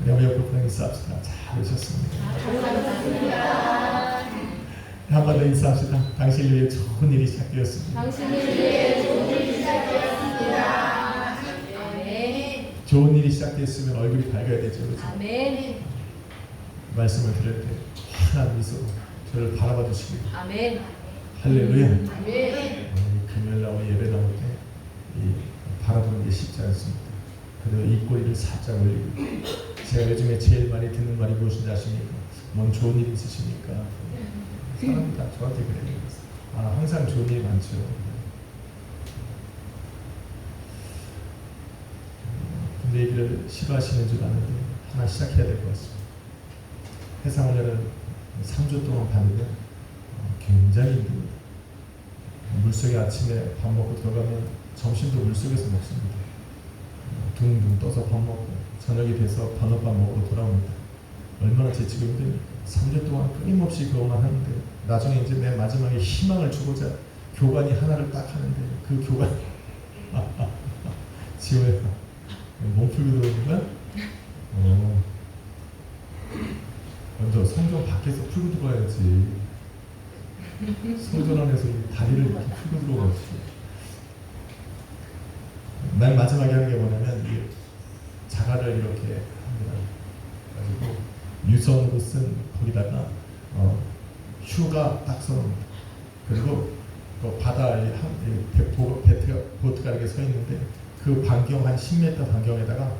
우리 옆에 분에게 인사합시다. 잘 오셨습니다. 한 번 더 인사합시다. 당신 위해 좋은 일이 시작되었습니다. 당신을 위해 좋은 일이 시작되었습니다. 아멘. 좋은 일이 시작되었으면 얼굴이 밝아야 되죠. 그렇죠? 아멘. 말씀을 들을 때 환한 미소로 저를 바라봐 주시기 아멘. 할렐루야. 아멘. 금요일 나오 예배 나올 때 이 바라보는 게 쉽지 않습니다. 그래도 입꼬리를 살짝 올리고 제가 요즘에 제일 많이 듣는 말이 무엇인지 아십니까? 뭔 좋은 일 있으십니까? 사람이 다 저한테 그래요. 항상 좋은 일이 많죠. 근데 얘기를 싫어하시는 줄 아는데 하나 시작해야 될 것 같습니다. 해상훈련을 3주 동안 받으면 굉장히 힘듭니다. 물속에 아침에 밥 먹고 들어가면 점심도 물속에서 먹습니다. 둥둥 떠서 밥 먹고 저녁이 돼서 번호밥 먹으러 돌아옵니다. 얼마나 지치고 힘듭니까? 3주 동안 끊임없이 그것만 하는데 나중에 이제 맨 마지막에 희망을 주고자 교관이 하나를 딱 하는데 그 교관 지호야 몸 풀고 들어오는 거야? 먼저 성경 밖에서 풀고 들어와야지. 성전 안에서 다리를 이렇게 풀고 들어오지. 맨 마지막에 하는 게 뭐냐면 이 자갈을 이렇게 합니다. 가지고 유선으로 쓴 거기다가 휴가 딱 써놓습니다. 그리고 그 바다에 보트가 이렇게 서 있는데 그 반경 한 10m 반경에다가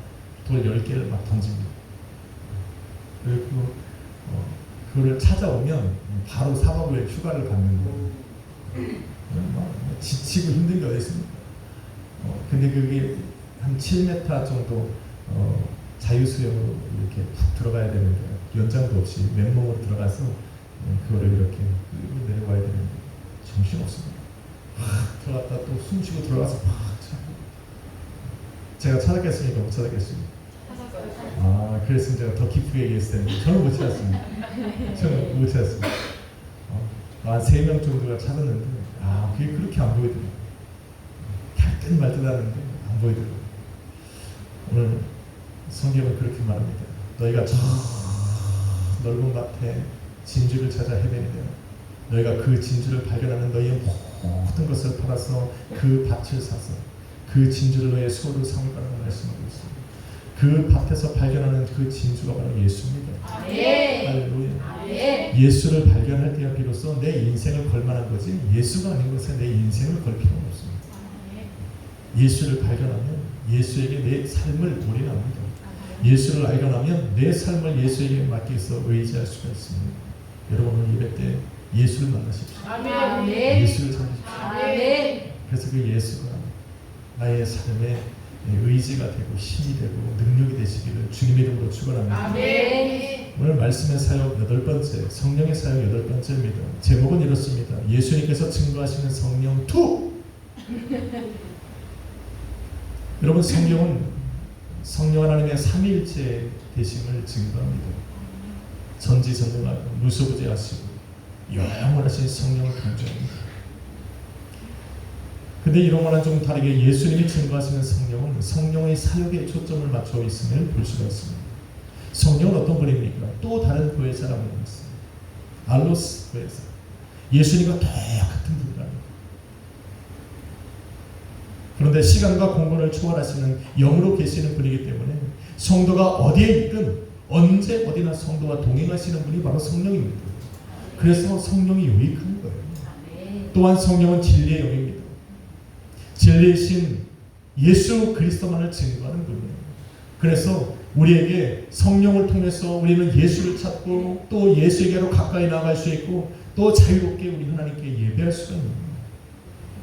돌 10개를 막 던집니다. 그리고 그거를 찾아오면 바로 4박 5일 휴가를 받는 거예요. 지치고 힘든 게 어디 있습니까? 근데 그게 한 7m 정도 자유수영으로 이렇게 푹 들어가야 되는데 연장도 없이 맨몸으로 들어가서 그거를 이렇게 끌고 내려와야 되는데 정신없습니다. 들어갔다 또 숨쉬고 들어가서 막 찾고 제가 찾았겠습니까? 못 찾았겠습니까? 그랬으면 제가 더 깊게 얘기했을 텐데 저는 못 찾았습니다. 저는 못 찾았습니다. 한 3명 정도가 찾았는데 그게 그렇게 안 보이더라고요. 갈 듯 말 듯 하는데 안 보이더라고요. 오늘 성경은 그렇게 말합니다. 너희가 저 넓은 밭에 진주를 찾아 헤매는데 너희가 그 진주를 발견하는 너희의 모든 것을 팔아서 그 밭을 사서 그 진주를 너희의 소로 삼을 거라고 말씀하고 있습니다. 그 밭에서 발견하는 그 진주가 바로 예수입니다. 할렐루야. 예수를 발견할 때야 비로소 내 인생을 걸 만한 거지 예수가 아닌 것에 내 인생을 걸 필요는 없습니다. 예수를 발견하면 예수에게 내 삶을 올인합니다. 예수를 알견하면 내 삶을 예수에게 맡겨서 의지할 수가 있습니다. 여러분 오늘 예배 때 예수를 만나십시오. 예수를 찾으십시오. 그래서 그 예수가 나의 삶의 의지가 되고 힘이 되고 능력이 되시기를 주님의 이름으로 축원합니다. 오늘 말씀의 사역 8번째, 성령의 사역 8번째입니다. 제목은 이렇습니다. 예수님께서 증거하시는 성령 2. 여러분 성경은 성령 하나님의 삼위일체 되심을 증거합니다. 전지전능하고 무소부재하시고 영원하신 성령을 강조합니다. 근데 이런 거랑 좀 다르게 예수님이 증거하시는 성령은 성령의 사역에 초점을 맞춰 있음을 볼 수가 있습니다. 성령은 어떤 분입니까? 또 다른 보혜사라고 했습니다. 알로스 보혜사. 예수님과 똑같은 분이랍니다. 그런데 시간과 공간을 초월하시는 영으로 계시는 분이기 때문에 성도가 어디에 있든 언제 어디나 성도와 동행하시는 분이 바로 성령입니다. 그래서 성령이 유익한 거예요. 또한 성령은 진리의 영입니다. 진리이신 예수 그리스도만을 증거하는 분이에요. 그래서 우리에게 성령을 통해서 우리는 예수를 찾고 또 예수에게로 가까이 나아갈 수 있고 또 자유롭게 우리 하나님께 예배할 수가 있는 거예요.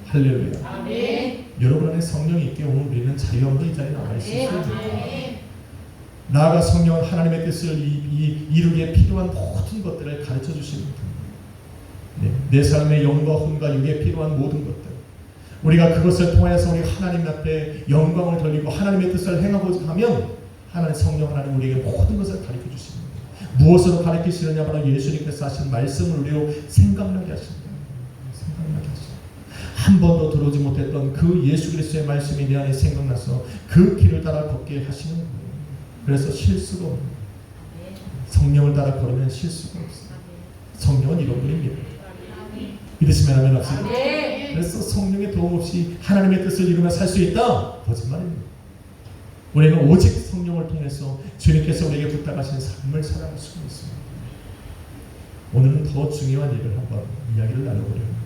할렐루야. 아멘. 여러분 안에 성령이 있게 오늘 우리는 자유함으로 이 자리에 나가 있습니다. 나아가 성령은 하나님의 뜻을 이루기에 필요한 모든 것들을 가르쳐 주시는 분입니다. 내 삶의 영과 혼과 육에 필요한 모든 것들 우리가 그것을 통해서 우리 하나님 앞에 영광을 돌리고 하나님의 뜻을 행하고자 하면 하나님 성령 하나님 우리에게 모든 것을 가르쳐 주십니다. 무엇으로 가르치시느냐 바로 예수님께서 하신 말씀을 우리로 생각나게 하십니다. 한 번도 들어오지 못했던 그 예수 그리스도의 말씀이 내 안에 생각나서 그 길을 따라 걷게 하시는 거예요. 그래서 실수가 없는 거예요. 성령을 따라 걸으면 실수가 없어요. 성령은 이런 분입니다. 믿으시면 하면 없습니다. 그래서 성령의 도움 없이 하나님의 뜻을 이루며 살 수 있다? 거짓말입니다. 우리는 오직 성령을 통해서 주님께서 우리에게 부탁하신 삶을 살아갈 수가 있습니다. 오늘은 더 중요한 일을 한번 이야기를 나눠보려 합니다.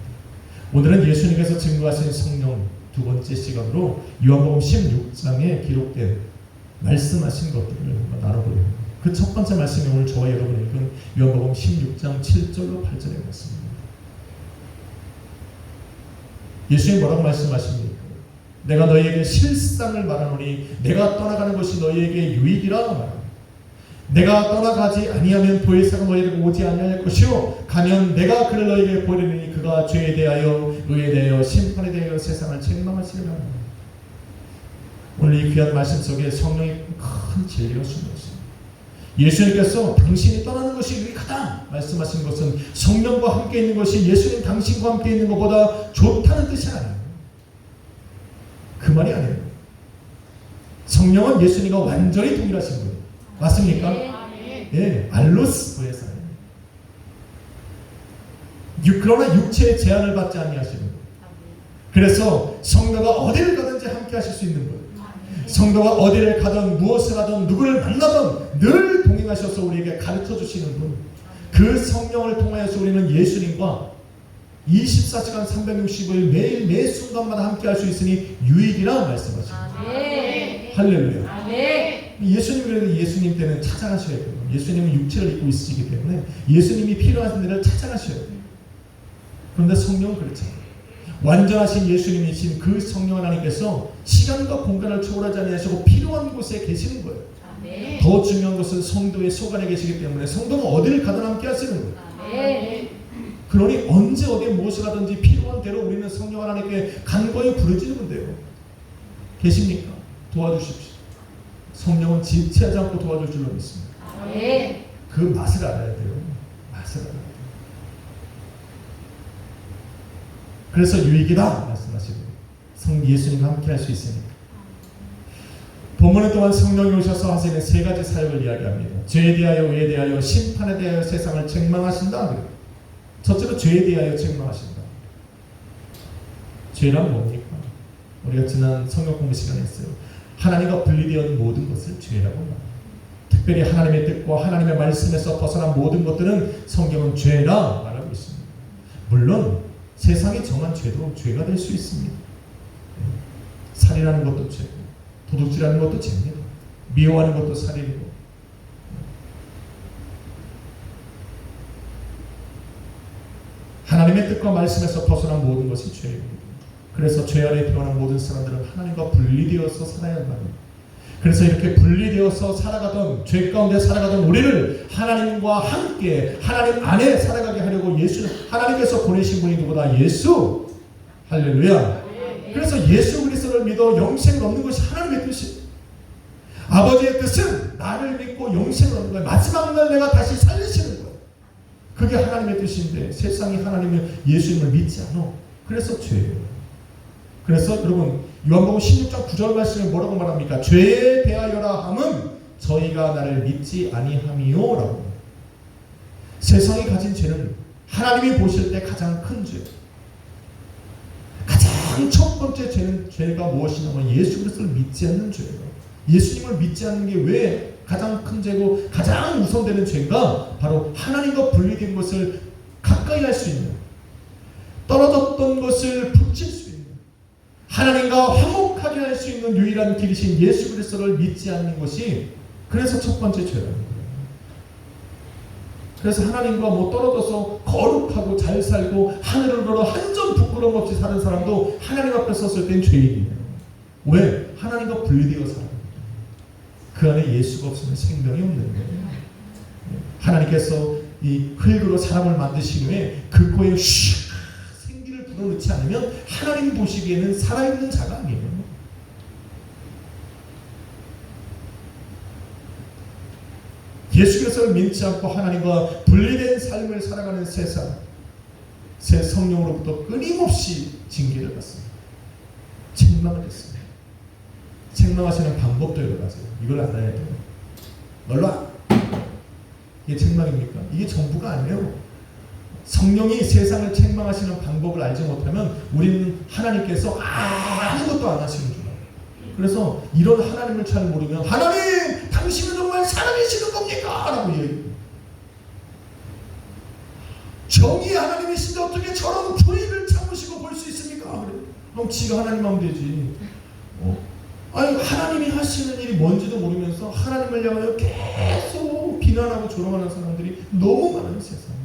오늘은 예수님께서 증거하신 성령 두 번째 시간으로 요한복음 16장에 기록된 말씀하신 것들을 한번 나눠보려 합니다. 그 첫 번째 말씀이 오늘 저와 여러분이 읽은 요한복음 16장 7절로 8절의 말씀입니다. 예수님이 뭐라고 말씀하십니까? 내가 너희에게 실상을 말하노니 내가 떠나가는 것이 너희에게 유익이라 말합니다. 내가 떠나가지 아니하면 보혜사가 너희에게 오지 아니할 것이요 가면 내가 그를 너희에게 보내리니 그가 죄에 대하여 의에 대하여 심판에 대하여 세상을 책망하시리라. 오늘 이 귀한 말씀 속에 성령의 큰 진리가 숨어 있습니다. 예수님께서 당신이 떠나는 것이 유익하다 말씀하신 것은 성령과 함께 있는 것이 예수님 당신과 함께 있는 것보다 좋다는 뜻이 아니에요. 그 말이 아니에요. 성령은 예수님과 완전히 동일하신 거예요. 맞습니까? 예, 알로스 보혜사예요. 그러나 육체의 제한을 받지 아니하시는 거예요. 그래서 성도가 어디를 가든지 함께 하실 수 있는 거예요. 성도가 어디를 가든 무엇을 하든 누구를 만나든 늘 동행하셔서 우리에게 가르쳐 주시는 분. 그 성령을 통하여서 우리는 예수님과 24시간 365일 매일 매 순간마다 함께 할 수 있으니 유익이라 말씀하십니다. 할렐루야. 예수님 그래도 예수님 때는 찾아가셔야 돼요. 예수님은 육체를 입고 있으시기 때문에 예수님이 필요하신 데를 찾아가셔야 돼요. 그런데 성령은 그렇지 않아요. 완전하신 예수님이신 그 성령 하나님께서 시간과 공간을 초월하지 않으시고 필요한 곳에 계시는 거예요. 더 중요한 것은 성도의 속 안에 계시기 때문에 성도는 어디를 가든 함께 하시는 거예요. 그러니 언제 어디에 무엇을 하든지 필요한 대로 우리는 성령 하나님께 간곡히 부르짖으면 돼요. 계십니까? 도와주십시오. 성령은 지체하지 않고 도와줄 줄로 믿습니다. 그 맛을 알아야 돼요. 맛을 알아야 돼요. 그래서 유익이다 말씀하시고 예수님과 함께 할 수 있으니까. 본문에 또한 성령이 오셔서 하시는 세 가지 사역을 이야기합니다. 죄에 대하여 의에 대하여 심판에 대하여 세상을 책망하신다. 첫째로 죄에 대하여 책망하신다. 죄란 뭡니까? 우리가 지난 성경 공부 시간에 했어요. 하나님과 분리되어 모든 것을 죄라고 말합니다. 특별히 하나님의 뜻과 하나님의 말씀에서 벗어난 모든 것들은 성경은 죄라 말하고 있습니다. 물론 세상이 정한 죄도 죄가 될 수 있습니다. 살인하는 것도 죄고 도둑질하는 것도 죄입니다. 미워하는 것도 살인이고 하나님의 뜻과 말씀에서 벗어난 모든 것이 죄입니다. 그래서 죄 아래 들어가는 모든 사람들은 하나님과 분리되어서 살아야 합니다. 그래서 이렇게 분리되어서 살아가던 죄 가운데 살아가던 우리를 하나님과 함께 하나님 안에 살아가게 하려고 하나님께서 보내신 분이 누구다? 예수. 할렐루야. 그래서 예수 그리스도를 믿어 영생을 얻는 것이 하나님의 뜻이에요. 아버지의 뜻은 나를 믿고 영생을 얻는 거예요. 마지막 날 내가 다시 살리시는 거예요. 그게 하나님의 뜻인데 세상이 하나님을 예수님을 믿지 않아. 그래서 죄예요. 그래서 여러분 요한복음 16장 9절 말씀에 뭐라고 말합니까? 죄에 대하여라 함은 저희가 나를 믿지 아니함이요라고. 세상이 가진 죄는 하나님이 보실 때 가장 큰 죄. 가장 첫 번째 죄가 무엇이냐면 예수 그리스도를 믿지 않는 죄예요. 예수님을 믿지 않는 게 왜 가장 큰 죄고 가장 우선되는 죄인가? 바로 하나님과 분리된 것을 가까이 할 수 있는, 떨어졌던 것을 붙일 수 있는, 하나님과 화목하게 할 수 있는 유일한 길이신 예수 그리스도를 믿지 않는 것이 그래서 첫 번째 죄라는 거예요. 그래서 하나님과 떨어져서 거룩하고 잘 살고 하늘을 걸어 한 점 부끄러움 없이 사는 사람도 하나님 앞에 섰을 땐 죄인이에요. 왜? 하나님과 분리되어 살아요. 그 안에 예수가 없으면 생명이 없는 거예요. 하나님께서 이 흙으로 사람을 만드신 후에 그 코에 생기를 불어넣지 않으면 하나님 보시기에는 살아있는 자가 아니에요. 예수 그리스도를 믿지 않고 하나님과 분리된 삶을 살아가는 세상, 새 성령으로부터 끊임없이 징계를 받습니다. 책망을 했습니다. 책망하시는 방법도 여러 가지예요. 이걸 알아야 돼요. 널라. 이게 책망입니까? 이게 전부가 아니에요. 성령이 세상을 책망하시는 방법을 알지 못하면 우리는 하나님께서 아무것도 안 하시는 줄 알아요. 그래서 이런 하나님을 잘 모르면 하나님 당신은 정말 살아계시는 겁니까? 라고 얘기해요. 정의의 하나님이신데 어떻게 저런 불의를 참으시고 볼 수 있습니까? 그래. 그럼 지가 하나님 하면 되지. 아니 하나님이 하시는 일이 뭔지도 모르면서 하나님을 향하여 계속 비난하고 조롱하는 사람들이 너무 많아요. 세상에.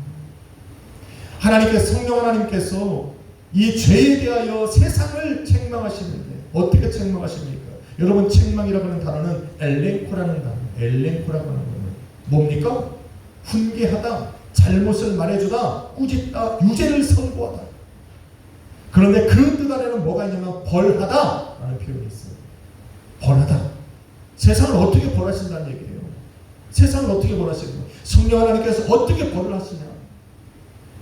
하나님께서 성령 하나님께서 이 죄에 대하여 세상을 책망하시는데 어떻게 책망하십니까? 여러분 책망이라고 하는 단어는 엘렌코라는 단어. 엘렌코라고 하는 단어. 뭡니까? 훈계하다, 잘못을 말해주다, 꾸짖다, 유죄를 선고하다. 그런데 그 뜻 안에는 뭐가 있냐면 벌하다 라는 표현이 있어요. 벌하다. 세상을 어떻게 벌하신다는 얘기예요. 세상을 어떻게 벌하시는 거예요? 성령 하나님께서 어떻게 벌을 하시냐?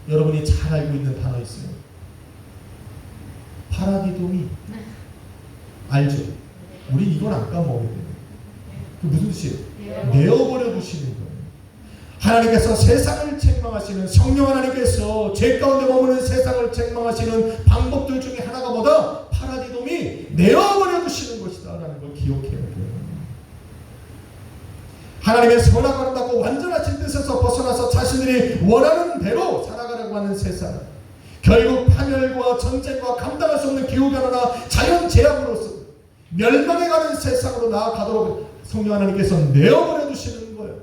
여러분이 잘 알고 있는 단어 있어요. 파라디도미. 알죠? 우리 이걸 안 까먹어야 돼요. 그 무슨 뜻이에요? 내어버려 두시는 거예요. 하나님께서 세상을 책망하시는, 성령 하나님께서 죄 가운데 머무는 세상을 책망하시는 방법들 중에 하나가 뭐다? 파라디돔이 내어버려 두시는 것이다 라는 걸 기억해야 돼요. 하나님의 선하고 아름답고 완전하신 뜻에서 벗어나서 자신들이 원하는 대로 살아가려고 하는 세상, 결국 파멸과 전쟁과 감당할 수 없는 기후변화나 자연재앙으로서 멸망해가는 세상으로 나아가도록 성령 하나님께서 내어버려 두시는 거예요.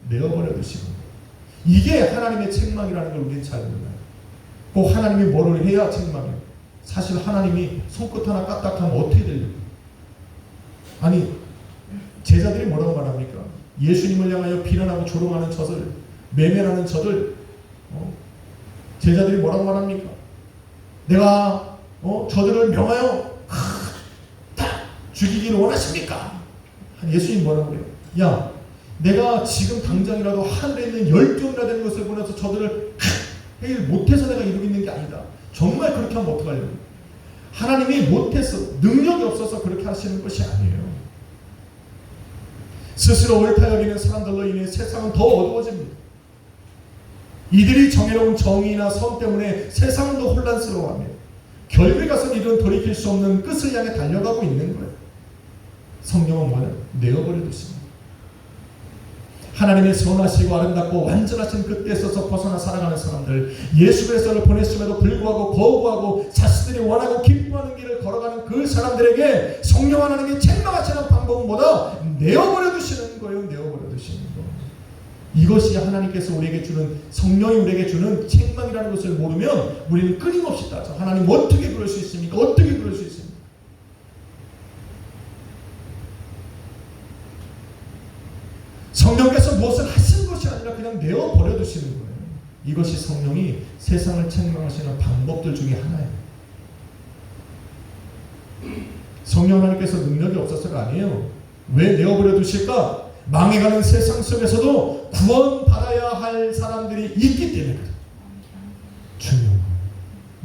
내어버려 두시는 거예요. 이게 하나님의 책망이라는 걸 우리는 잘 몰라요. 꼭 하나님이 뭐를 해야 책망이에요. 사실 하나님이 손끝 하나 까딱하면 어떻게 될까요? 아니 제자들이 뭐라고 말합니까? 예수님을 향하여 비난하고 조롱하는 저들, 매매하는 저들, 제자들이 뭐라고 말합니까? 내가 저들을 명하여 다 죽이기를 원하십니까? 예수님 뭐라고 그래요? 야, 내가 지금 당장이라도 하늘에 있는 10종이나 되는 것을 보내서 저들을 해일 못해서 내가 이러고 있는 게 아니다. 정말 그렇게 하면 어떡하려고? 하나님이 못해서, 능력이 없어서 그렇게 하시는 것이 아니에요. 스스로 옳다 여기는 사람들로 인해 세상은 더 어두워집니다. 이들이 정해놓은 정의나 선 때문에 세상은 더 혼란스러워하며 결국에 가서 이들은 돌이킬 수 없는 끝을 향해 달려가고 있는 거예요. 성령은 뭐냐? 내어버려 두십니다. 하나님의 선하시고 아름답고 완전하신 그 뜻에서 벗어나 살아가는 사람들, 예수 그리스도를 보냈음에도 불구하고 거부하고 자신들이 원하고 기뻐하는 길을 걸어가는 그 사람들에게 성령 하나님이 책망하시는 방법은 뭐다? 내어버려 두시는 거예요. 내어버려 두시는 거. 이것이 하나님께서 우리에게 주는, 성령이 우리에게 주는 책망이라는 것을 모르면 우리는 끊임없이 따져. 하나님 어떻게 그럴 수 있습니까? 어떻게 그럴 수 있습니까? 성령께서 무엇을 하시는 것이 아니라 그냥 내어버려 두시는 거예요. 이것이 성령이 세상을 책망하시는 방법들 중에 하나예요. 성령 하나님께서 능력이 없어서가 아니에요. 왜 내어버려 두실까? 망해가는 세상 속에서도 구원받아야 할 사람들이 있기 때문에 중요한 거예요.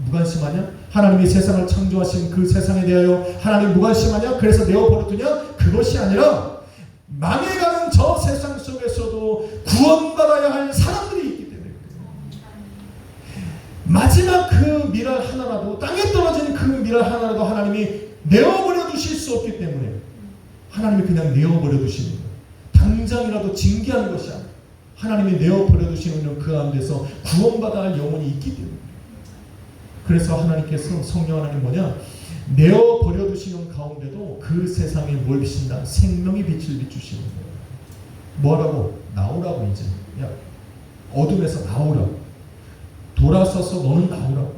무관심하냐? 하나님이 세상을 창조하신 그 세상에 대하여 하나님 무관심하냐? 그래서 내어버려 두냐? 그것이 아니라 망해가는 저 세상 속에서도 구원받아야 할 사람들이 있기 때문에 마지막 그 미랄 하나라도, 땅에 떨어진 그 미랄 하나라도 하나님이 내어버려 두실 수 없기 때문에 하나님이 그냥 내어버려 두시는 거예요. 당장이라도 징계하는 것이 아니라 하나님이 내어버려 두시는 그 가운데서 구원받아야 할 영혼이 있기 때문에. 그래서 하나님께서, 성령 하나님 뭐냐? 내어버려 두시는 가운데도 그 세상에 뭘 비친다? 생명의 빛을 비추시는 거예요. 뭐라고? 나오라고. 이제 야, 어둠에서 나오라고. 돌아서서 너는 나오라고.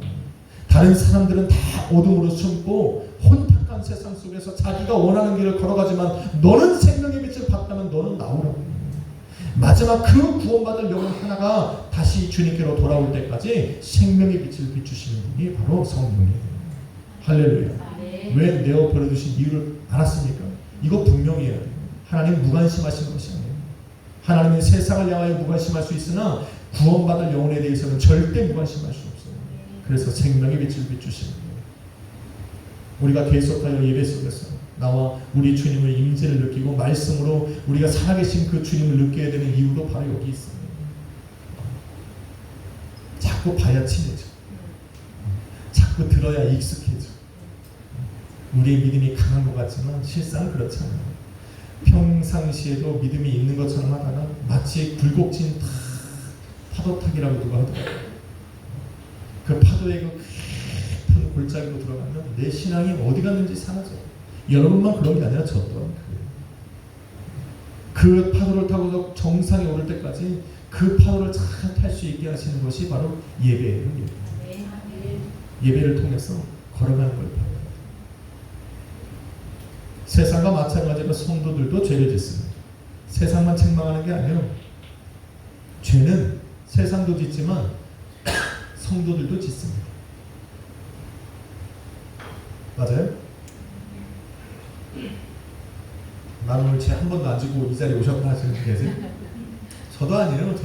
다른 사람들은 다 어둠으로 숨고 혼탁한 세상 속에서 자기가 원하는 길을 걸어가지만 너는 생명의 빛을 받다면 너는 나오라고. 마지막 그 구원받을 영혼 하나가 다시 주님께로 돌아올 때까지 생명의 빛을 비추시는 분이 바로 성령이에요. 할렐루야. 왜 내어버려 두신 이유를 알았습니까? 이거 분명히 해야 돼요. 하나님 무관심하신 것이 아니에요. 하나님은 세상을 향하여 무관심할 수 있으나 구원받을 영혼에 대해서는 절대 무관심할 수 없어요. 그래서 생명의 빛을 비추시는 거예요. 우리가 계속하여 예배 속에서 나와 우리 주님의 임재를 느끼고 말씀으로 우리가 살아계신 그 주님을 느껴야 되는 이유도 바로 여기 있습니다. 자꾸 봐야 친해져. 자꾸 들어야 익숙해져. 우리의 믿음이 강한 것 같지만 실상 그렇지 않아요. 평상시에도 믿음이 있는 것처럼 하다가 마치 굴곡진 파도타기라고 누가 하더라고요. 그 파도에 그 깊은 골짜기로 들어가면 내 신앙이 어디 갔는지 사라져요. 여러분만 그런 게 아니라 저 또한 그래요. 그 파도를 타고서 정상에 오를 때까지 그 파도를 잘 탈 수 있게 하시는 것이 바로 예배예요. 예배를 통해서 걸어가는 걸 바랍니다. 세상과 마찬가지로 성도들도 죄를 짓습니다. 세상만 책망하는 게 아니에요. 죄는 세상도 짓지만 성도들도 짓습니다. 맞아요? 나는 오늘 죄 한 번도 안 지고 이 자리에 오셨구나 하시는 분 계세요? 저도 아니에요.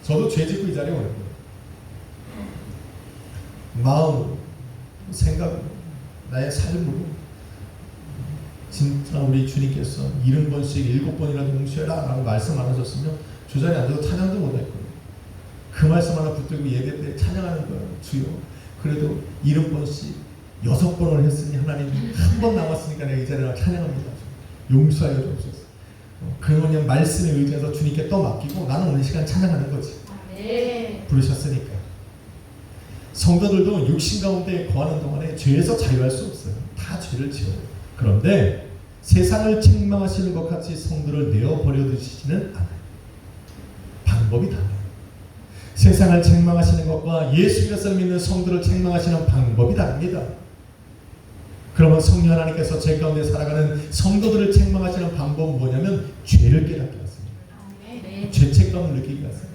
저도 죄 짓고 이 자리에 오는 거예요. 마음, 생각, 나의 삶으로 진짜 우리 주님께서 70번씩 7번이라도 용서해라 라고 말씀 안 하셨으면 저 자리에 앉아서 찬양도 못 할 거예요. 그 말씀 하나 붙들고 예배 때 찬양하는 거예요. 주여 그래도 70번씩 6번을 했으니 하나님 한 번 남았으니까 내가 이 자리에 찬양합니다. 용서하여 주옵소서. 그냥 말씀에 의지해서 주님께 떠맡기고 나는 오늘 시간 찬양하는 거지. 부르셨으니까. 성도들도 육신 가운데 거하는 동안에 죄에서 자유할 수 없어요. 다 죄를 지어요. 그런데 세상을 책망하시는 것 같이 성도를 내어버려 두시지는 않아요. 방법이 달라요. 세상을 책망하시는 것과 예수 그리스도를 믿는 성도를 책망하시는 방법이 다릅니다. 그러면 성령 하나님께서 제 가운데 살아가는 성도들을 책망하시는 방법은 뭐냐면 죄를 깨닫게 하십니다. 죄책감을 느끼게 하세요.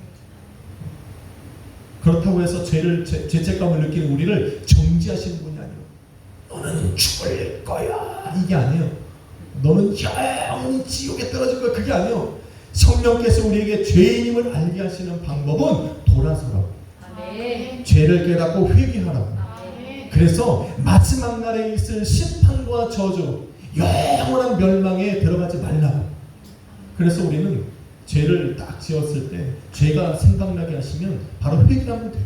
그렇다고 해서 죄책감을 느끼는 우리를 정지하시는 분이 아니에요. 너는 죽을 거야 이게 아니에요. 너는 영원히 지옥에 떨어질 거야 그게 아니에요. 성령께서 우리에게 죄인임을 알게 하시는 방법은 돌아서라고. 죄를 깨닫고 회개하라고. 그래서 마지막 날에 있을 심판과 저주, 영원한 멸망에 들어가지 말라고. 그래서 우리는 죄를 딱 지었을 때 죄가 생각나게 하시면 바로 회개하면 돼요.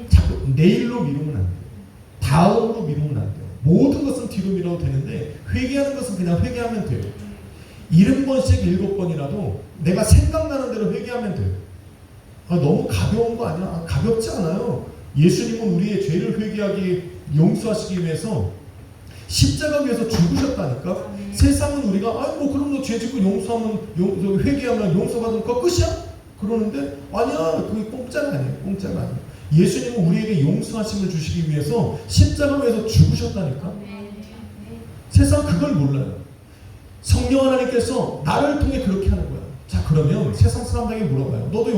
자꾸 내일로 미루면 안 돼요. 다음으로 미루면 안 돼요. 모든 것은 뒤로 미뤄도 되는데 회개하는 것은 그냥 회개하면 돼요. 70번씩 7번이라도 내가 생각나는 대로 회개하면 돼요. 너무 가벼운 거 아니야? 가볍지 않아요. 예수님은 우리의 죄를 회개하기 용서하시기 위해서 십자가 위에서 죽으셨다니까. 세상은 우리가 뭐 그럼 너 죄 짓고 용서하면 회개하면 용서받으면 그거 끝이야? 그러는데 아니야. 그게 공짜가 아니에요. 공짜가 아니에요. 예수님은 우리에게 용서하심을 주시기 위해서 십자가 위에서 죽으셨다니까. 세상 그걸 몰라요. 성령 하나님께서 나를 통해 그렇게 하는 거야. 자 그러면 세상 사람들에게 물어봐요. 너도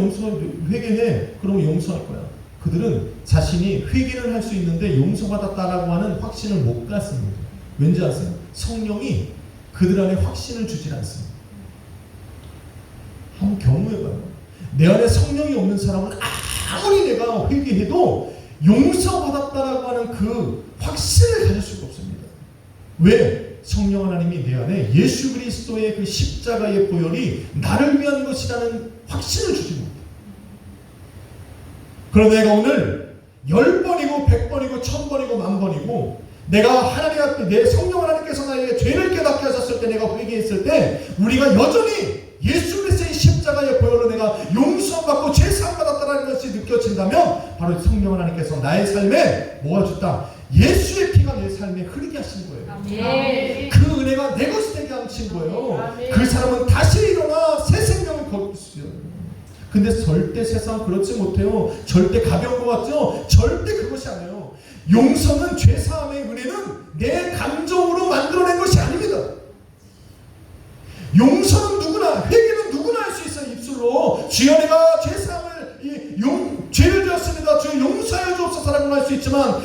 회개해. 그러면 용서할 거야. 그들은 자신이 회개를 할 수 있는데 용서받았다라고 하는 확신을 못 갖습니다. 왠지 아세요? 성령이 그들 안에 확신을 주질 않습니다. 한번 경험해봐요. 내 안에 성령이 없는 사람은 아무리 내가 회개해도 용서받았다라고 하는 그 확신을 가질 수가 없습니다. 왜? 성령 하나님이 내 안에 예수 그리스도의 그 십자가의 보혈이 나를 위한 것이라는 확신을 주지 못해요. 그런데 내가 오늘 10번이고 100번이고 1000번이고 10,000번이고 내가 하나님 앞에 내 성령 하나님께서 나에게 죄를 깨닫게 하셨을 때 내가 회개했을 때 우리가 여전히 예수 그리스도의 십자가의 보혈로 내가 용서받고 죄사함받았다는 것이 느껴진다면 바로 성령 하나님께서 나의 삶에 뭐가 줬다? 예수의 피가 내 삶에 흐르게 하신 거예요. 아멘. 그 은혜가 내 것이 되게 하신 거예요. 아멘. 그 사람은 다시 일어나 새 생명을 거둘 수 있어요. 근데 절대 세상 그렇지 못해요. 절대 가벼운 것 같죠? 절대 그것이 아니에요. 용서는 죄사함의 은혜는 내 감정으로 만들어낸 것이 아닙니다. 용서는 누구나, 회개는 누구나 할 수 있어요. 입술로 주여 내가 죄사함을 죄를 지었습니다. 주여 용서하여 주옵소서라고 할 수 있지만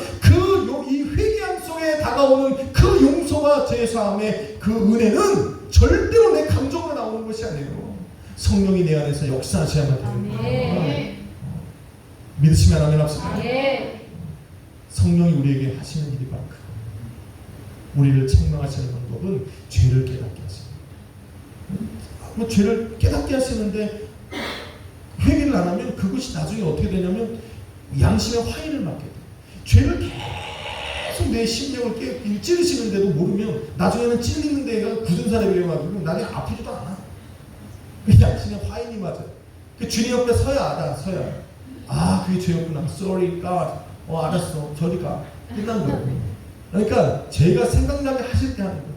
이 회개함 속에 다가오는 그 용서와 죄사함의 그 은혜는 절대로 내 감정으로 나오는 것이 아니에요. 성령이 내 안에서 역사하셔야만 됩니다. 믿으시면 아멘 합시다. 성령이 우리에게 하시는 일이 바로 그겁니다. 우리를 책망하시는 방법은 죄를 깨닫게 하시는 거예요. 죄를 깨닫게 하시는데 회개를 안 하면 그것이 나중에 어떻게 되냐면 양심의 화인을 맞게 돼요. 죄를 계속 내 심령을 찌르시는데도 모르면 나중에는 찔리는 데가 굳은 살에 배워가지고 나중에 아프지도 않아. 그 양심의 화인이 맞아요. 그 주님 옆에 서야 알아. 아, 그게 죄였구나. Sorry God. 알았어. 저리 가. 끝난 거예요. 그러니까 제가 생각나게 하실 때 하는 거예요.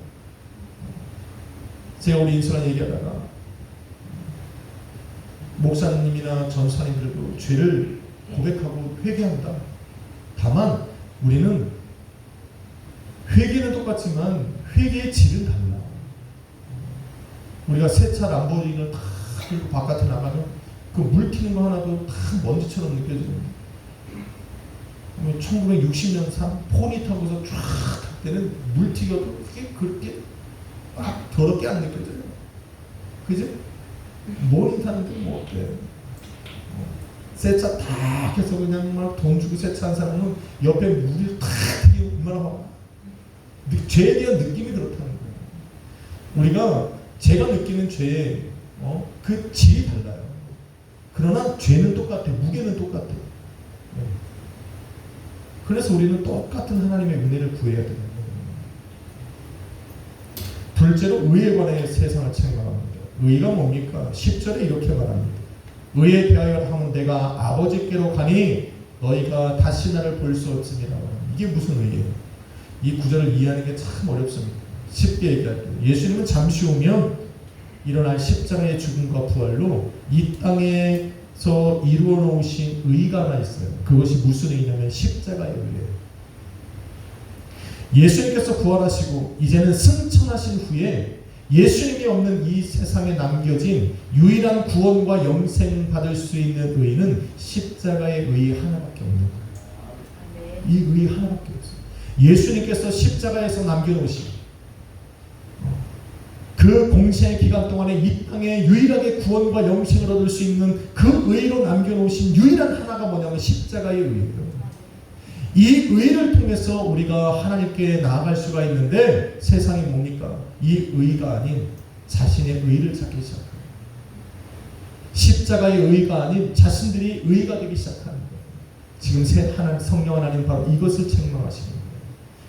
제가 우리 인수랑 얘기하다가 목사님이나 전사님들도 죄를 고백하고 회개한다. 다만 우리는 회개는 똑같지만 회개의 질은 달라. 우리가 세차 람보르기니를 다 들고 바깥에 나가면 그 물 튀는 거 하나도 다 먼지처럼 느껴지는 1960년 산 포니 타고서 쫙 갈 때는 물 튀겨도 그렇게 막 더럽게 안 느껴져요. 그죠? 모닝 타는데 뭐 어때? 세차 다 해서 그냥 막 돈 주고 세차한 사람은 옆에 물이 탁 튀기고 얼마나 막 죄에 대한 느낌이 그렇다는 거예요. 우리가 제가 느끼는 죄의 그 질이 달라요. 그러나 죄는 똑같아. 무게는 똑같아. 그래서 우리는 똑같은 하나님의 은혜를 구해야 되는 거예요. 둘째로 의에 관해 세상을 책망합니다. 의가 뭡니까? 10절에 이렇게 말합니다. 의에 대하여 하면 내가 아버지께로 가니 너희가 다시 나를 볼 수 없으니라. 이게 무슨 의예요? 이 구절을 이해하는 게 참 어렵습니다. 쉽게 얘기할게요. 예수님은 잠시 후면 일어날 십자가의 죽음과 부활로 이 땅에서 이루어 놓으신 의가 하나 있어요. 그것이 무슨 의냐면 십자가의 의예요. 예수님께서 부활하시고 이제는 승천하신 후에 예수님이 없는 이 세상에 남겨진 유일한 구원과 영생 받을 수 있는 의는 십자가의 의 하나밖에 없는 거예요. 이 의 하나밖에 없어요. 예수님께서 십자가에서 남겨놓으신 그 공생의 기간 동안에 이 땅에 유일하게 구원과 영생을 얻을 수 있는 그 의로 남겨놓으신 유일한 하나가 뭐냐면 십자가의 의예요. 이 의를 통해서 우리가 하나님께 나아갈 수가 있는데 세상이 뭡니까? 이 의가 아닌 자신의 의를 찾기 시작합니다. 십자가의 의가 아닌 자신들이 의가 되기 시작하는 거예요. 지금 성령 하나님 바로 이것을 책망하시는 거예요.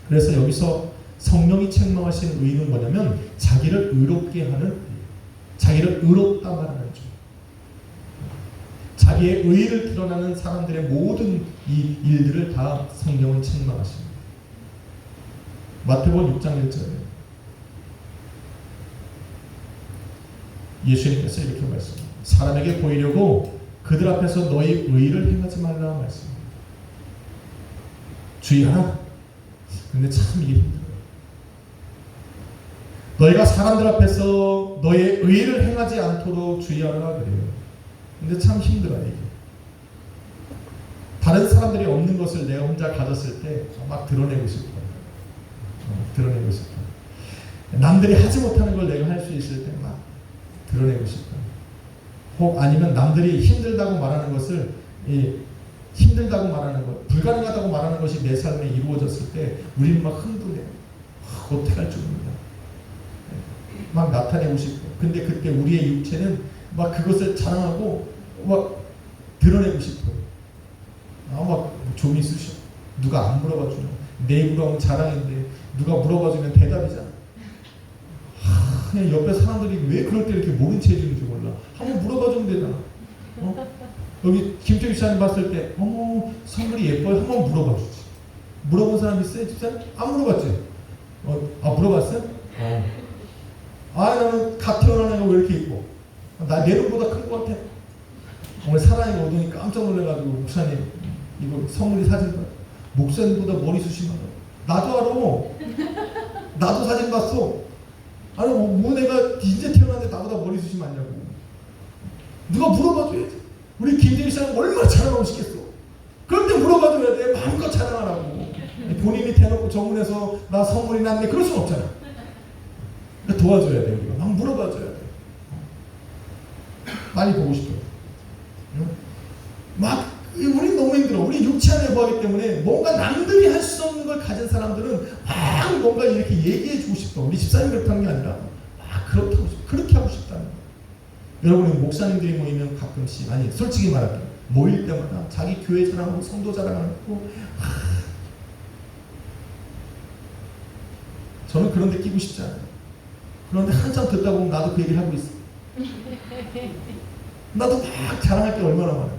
그래서 여기서 성령이 책망하시는 의는 뭐냐면 자기를 의롭게 하는 의. 자기를 의롭다 말하는 줄. 자기의 의를 드러나는 사람들의 모든 이 일들을 다 성령은 책망하십니다. 마태복음 6장 1절에 예수님께서 이렇게 말씀합니다. 사람에게 보이려고 그들 앞에서 너희 의를 행하지 말라 말씀합니다. 주의하라. 근데 참 이게 힘들어요. 너희가 사람들 앞에서 너의 의를 행하지 않도록 주의하라 그래요. 근데 참 힘들어요. 이게. 다른 사람들이 없는 것을 내가 혼자 가졌을 때 막 드러내고 싶어요. 드러내고 싶어요. 남들이 하지 못하는 걸 내가 할 수 있을 때 막 드러내고 싶어요. 혹 아니면 남들이 힘들다고 말하는 것을 힘들다고 말하는 것, 불가능하다고 말하는 것이 내 삶에 이루어졌을 때 우리는 막 흥분해요. 어떻게 할 줄 모르냐. 막 나타내고 싶고. 근데 그때 우리의 육체는 막 그것을 자랑하고 막 드러내고 싶어요. 막 좀 있으셔. 누가 안 물어봐 주냐. 내 입으로 하면 자랑인데 누가 물어봐 주면 대답이잖아. 그냥 옆에 사람들이 왜 그럴 때 이렇게 모른 채 해주는지 몰라. 한번 물어봐 주면 되잖아. 여기 김태규 씨한테 봤을 때 선물이 예뻐요? 한번 물어봐 주지. 물어본 사람 있어요? 집사님? 안 물어봤지? 물어봤어요? 나는 갓 태어난 애가 왜 이렇게 이뻐? 나 내 눈보다 큰 것 같아. 오늘 사랑이가 오더니 깜짝 놀래가지고 목사님 이거 선물이 사진 봐. 목사님보다 머리숱이 많아. 나도 알아. 나도 사진 봤어. 아니 뭐 내가 이제 태어났는데 나보다 머리숱이 많냐고. 누가 물어봐줘야지. 우리 김대희 씨는 얼마나 자랑하고 싶겠어. 그런데 물어봐줘야 돼. 마음껏 자랑하라고. 본인이 대놓고 정문에서 나 선물이 났네. 그럴 수는 없잖아. 도와줘야 돼. 우리가 막 물어봐줘야 돼. 많이 보고 싶어요. 막 우리 너무 힘들어. 우리 육체 안에 뭐하기 좋아하기 때문에 뭔가 남들이 할 수 없는 걸 가진 사람들은 막 뭔가 이렇게 얘기해 주고 싶다. 우리 집사님 그렇다는 게 아니라 그렇다고 그렇게 하고 싶다는 거예요. 여러분이 목사님들이 모이면 가끔씩, 아니 솔직히 말할게요, 모일 때마다 자기 교회 자랑하고 성도 자랑하고, 저는 그런 데 끼고 싶지 않아요. 그런데 한참 듣다 보면 나도 그 얘기를 하고 있어. 나도 막 자랑할 게 얼마나 많아요.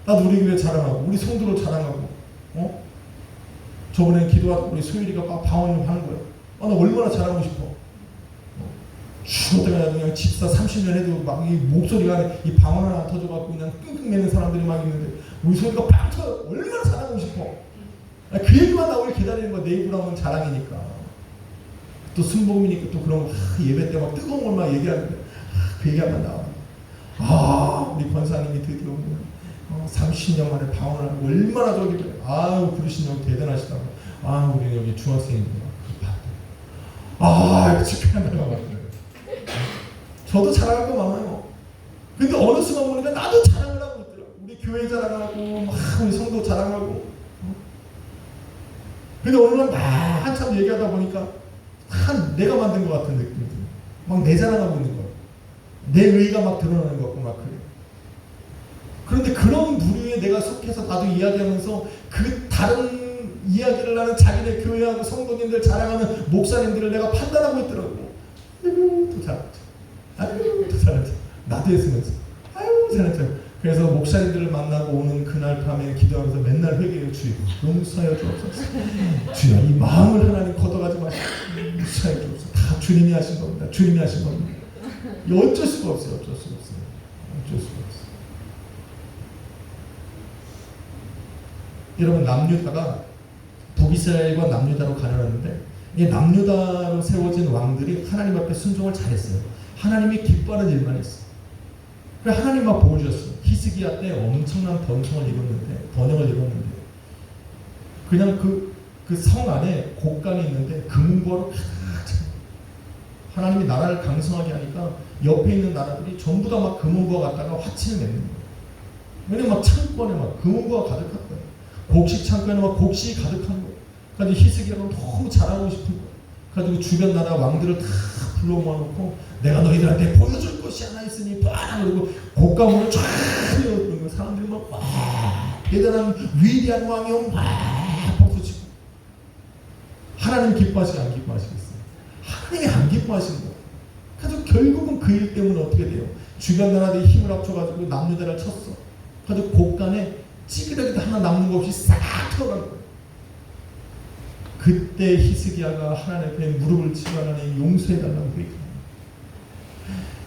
나도 우리 교회 자랑하고 우리 성도로 자랑하고, 저번에 기도하고 우리 소율이가 막 방언을 하는 거예요. 나 얼마나 자랑하고 싶어. 죽을 때가 그냥 집사 30년 해도 막 이 목소리가 이 방언 하나 터져갖고 그냥 끙끙 매는 사람들이 막 있는데 우리 소율이가 빵 터져. 얼마나 자랑하고 싶어. 그 얘기만 나오길 기다리는 거. 내 입으로 하면 자랑이니까. 또 순복음이니까 또 그런 거 예배 때 막 뜨거운 걸 막 얘기하는데 그 얘기하면 나와. 우리 권사님이 드디어 30년 만에 방언을 하고 얼마나 저기 부르신 형 대단하시다고. 우리 여기 중학생인데 이거 축하한다고 말해요. 저도 자랑할 거 많아요. 근데 어느 순간 보니까 나도 자랑을 하고 있더라고. 우리 교회 자랑하고 막 우리 성도 자랑하고. 근데 어느 날 막 한참 얘기하다 보니까 내가 만든 것 같은 느낌이 들어요. 막 내 자랑하고 있는 거예요. 내 의의가 막 드러나는 것 같고 막 그래요. 그런데 그런 부류에 내가 속해서 나도 이야기하면서 그 다른 이야기를 나는 자기네 교회하고 성도님들 자랑하는 목사님들을 내가 판단하고 있더라고. 또 잘했죠. 또 잘했죠. 나도 했으면서. 잘했죠. 그래서 목사님들을 만나고 오는 그날 밤에 기도하면서 맨날 회개해요. 주여 용서하여 주옵소서. 주여 이 마음을 하나님 걷어가지 마시고 용서하여 주옵소서. 다 주님이 하신 겁니다. 주님이 하신 겁니다. 어쩔 수가 없어요. 어쩔 수가 없어요. 어쩔 수가 없어요. 여러분, 남유다가 북이스라엘과 남유다로 가려놨는데 이 남유다로 세워진 왕들이 하나님 앞에 순종을 잘했어요. 하나님이 기뻐하는 일만 했어요. 그래서 하나님 막 복을 주셨어요. 히스기야 때 엄청난 번성을 이뤘는데 그냥 그 성 안에 곡간이 있는데 금고로 가득 차요. 하나님이 나라를 강성하게 하니까 옆에 있는 나라들이 전부 다 막 금은보와 갖다가 화친을 맺는 거예요. 왜냐면 막 창고 안에 막 금은보가 가득한 거예요. 곡식 창고에는 막 곡식이 가득한 거예요. 그래서 히스기야가 너무 잘하고 싶은 거예요. 그래가지고 주변 나라 왕들을 다 불러 모아놓고 내가 너희들한테 보여줄 것이 하나 있으니 봐! 그리고 곡가문을 쫙 그러고 사람들이 막 와! 대단한 위대한 왕이요! 막 박수치고. 하나님 기뻐하시고 안 기뻐하시겠어요? 하나님이 안 기뻐하시는 거예요. 그래서 결국은 그 일 때문에 어떻게 돼요? 주변 나라들이 힘을 합쳐가지고 남유다를 쳤어. 그래서 곡간에 찌그러기도 하나 남는 거 없이 싹 털어간 거예요. 그때 히스기야가 하나님 앞에 무릎을 치고 하나님 용서해달라고 회개합니다.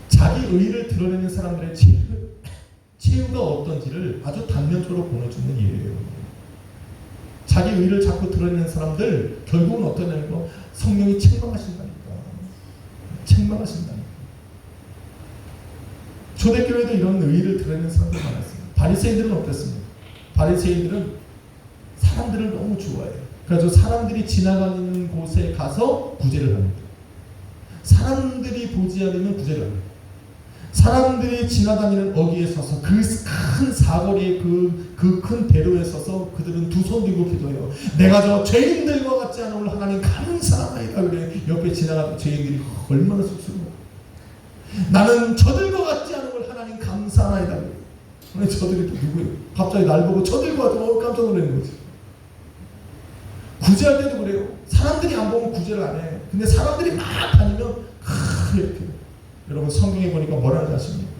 자기 의의를 드러내는 사람들의 최후가 어떤지를 아주 단면적으로 보여주는 예예요. 자기 의의를 자꾸 드러내는 사람들 결국은 어떠냐는 거, 성령이 책망하신다니까. 책망하신다니까. 초대교회도 이런 의의를 드러내는 사람들 많았어요. 바리새인들은 어땠습니까? 바리새인들은 사람들을 너무 좋아해요. 그래서 사람들이 지나가는 곳에 가서 구제를 합니다. 사람들이 보지 않으면 구제를 합니다. 사람들이 지나다니는 어귀에 서서 그 큰 사거리의 그 큰 대로에 서서 그들은 두 손 들고 기도해요. 내가 저 죄인들과 같지 않음을 하나님 감사하나이다. 그래. 옆에 지나가는 죄인들이 얼마나 쑥스러워. 나는 저들과 같지 않음을 하나님 감사하나이다. 그래. 저들이 또 누구예요? 갑자기 날 보고 저들과 같으면 깜짝 놀라는 거지. 구제할 때도 그래요. 사람들이 안 보면 구제를 안 해. 근데 사람들이 막 다니면 이렇게. 여러분 성경에 보니까 뭐라는 아십니까?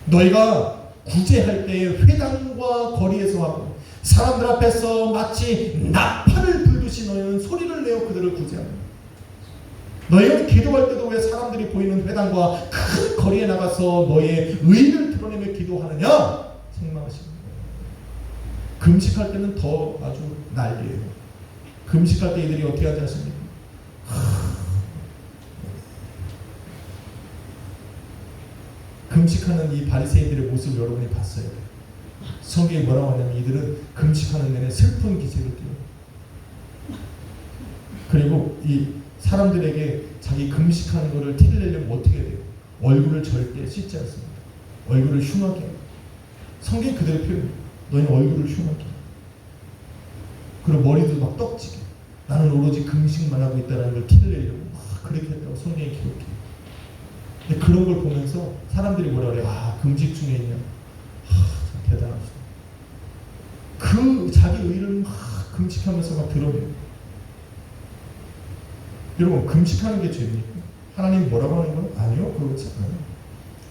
너희가 구제할 때에 회당과 거리에서 하고 사람들 앞에서 마치 나팔을 불듯이 너희는 소리를 내어 그들을 구제합니다. 너희는 기도할 때도 왜 사람들이 보이는 회당과 큰 거리에 나가서 너희의 의의를 드러내며 기도하느냐? 책망하십니다. 금식할 때는 더 아주 난리예요. 금식할 때 이들이 어떻게 하지 않습니까? 금식하는 이 바리새인들의 모습을 여러분이 봤어요. 성경에 뭐라고 하냐면 이들은 금식하는 내내 슬픈 기색을 띄어요. 그리고 이 사람들에게 자기 금식하는 것을 티를 내려면 어떻게 돼요? 얼굴을 절대 씻지 않습니다. 얼굴을 흉하게 해요. 성경이 그대로 표현해요. 너희는 얼굴을 흉하게, 그리고 머리도 막 떡지게, 나는 오로지 금식만 하고 있다는 걸 티를 내려고 막 그렇게 했다고 성경에 기록해. 근데 그런 걸 보면서 사람들이 뭐라 그래? 아, 금식 중에 있냐? 참 대단하시다. 그 자기 의를 막 금식하면서 막 드러내요. 여러분, 금식하는 게 죄입니까? 하나님 뭐라고 하는 건 아니요, 그렇지 않아요.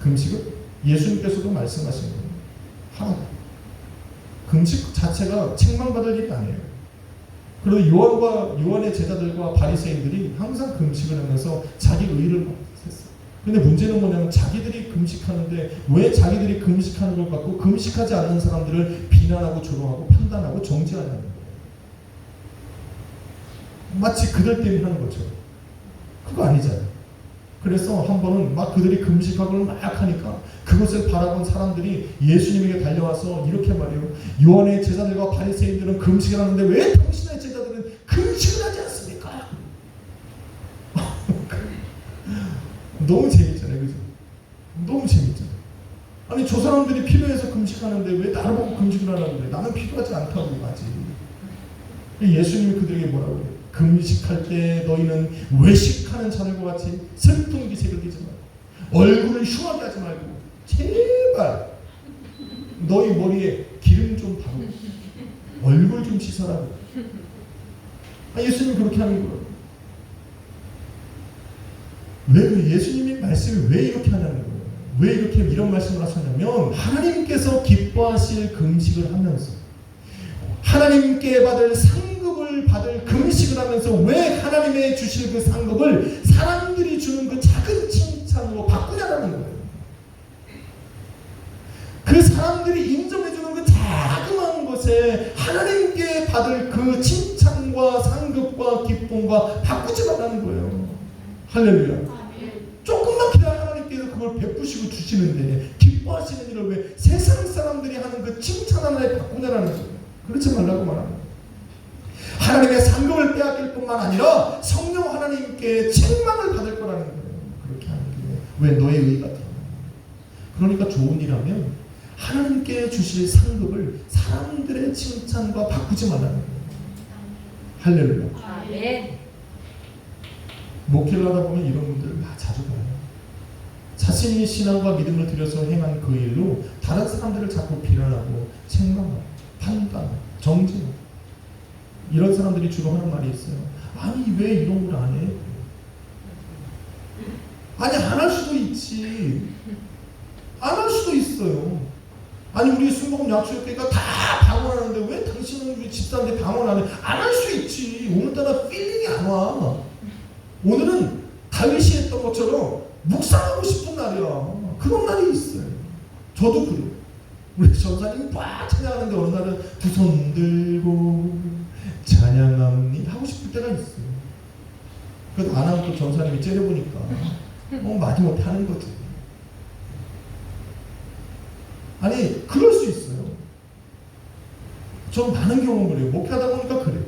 금식은 예수님께서도 말씀하신 거예요. 하라. 금식 자체가 책망받을 일이 아니에요. 그리고 요한의 제자들과 바리새인들이 항상 금식을 하면서 자기 의를 막 했어요. 근데 문제는 뭐냐면 자기들이 금식하는데 왜 자기들이 금식하는 걸 갖고 금식하지 않는 사람들을 비난하고 조롱하고 판단하고 정죄하냐는 거예요. 마치 그들 때문에 하는 것처럼. 그거 아니잖아요. 그래서 한 번은 막 그들이 금식하고 막 하니까 그것을 바라본 사람들이 예수님에게 달려와서 이렇게 말해요. 요한의 제자들과 바리새인들은 금식을 하는데 왜 당신의 제자들은 금식을 하지 않습니까? 너무 재밌잖아요. 그죠? 너무 재밌잖아요. 아니, 저 사람들이 필요해서 금식하는데 왜 나를 보고 금식을 하는데 나는 필요하지 않다고 하지. 예수님이 그들에게 뭐라고 해요? 금식할 때 너희는 외식하는 자들과 같이 슬픈 기색을 띠지 말고 얼굴을 흉하게 하지 말고 제발 너희 머리에 기름 좀 바르고 얼굴 좀 씻어라고. 예수님이 그렇게 하는 거예요. 왜 예수님이 말씀이 왜 이렇게 하냐는 거예요. 왜 이렇게 이런 말씀을 하셨냐면 하나님께서 기뻐하실 금식을 하면서 하나님께 받을 상급을 받을 금식을 하면서 왜 하나님의 주실 그 상급을 사람들이 주는 그 작은 칭찬으로 바꾸냐라는 거예요. 그 사람들이 인정해주는 그 자그마한 것에 하나님께 받을 그 칭찬과 상급과 기쁨과 바꾸지 말라는 거예요. 할렐루야. 조금만 기다려 하나님께서 그걸 베푸시고 주시는데 기뻐하시는 일을 왜 세상 사람들이 하는 그 칭찬 하나에 바꾸냐라는 거예요. 그렇지 말라고 말합니다. 하나님의 상급을 빼앗길 뿐만 아니라 성령 하나님께 책망을 받을 거라는 거예요. 그렇게 하는 게 왜 너의 의가 드러나. 그러니까 좋은 일하면 하나님께 주실 상급을 사람들의 칭찬과 바꾸지 말라는 거예요. 할렐루야. 아멘. 목회를 하다 보면 이런 분들 자주 봐요. 자신이 신앙과 믿음을 들여서 행한 그 일로 다른 사람들을 자꾸 비난하고 책망하고 판단, 정죄. 이런 사람들이 주로 하는 말이 있어요. 아니, 왜 이런 걸 안 해? 아니, 안 할 수도 있지. 안 할 수도 있어요. 아니, 우리 순복음 약속교회가 다 방언하는데 왜 당신은 우리 집사한테 방언 안 해? 안 할 수 있지. 오늘따라 필링이 안 와. 오늘은 다윗이 했던 것처럼 묵상하고 싶은 날이야. 그런 날이 있어요. 저도 그래요. 우리 전사님이 막 찬양하는데 어느 날은 두 손 들고 찬양합니다 하고 싶을 때가 있어요. 그래도 안 하면 또 전사님이 째려보니까 마지못해 하는 거지. 아니, 그럴 수 있어요. 전 많은 경험을 해요. 목회하다 보니까 그래요.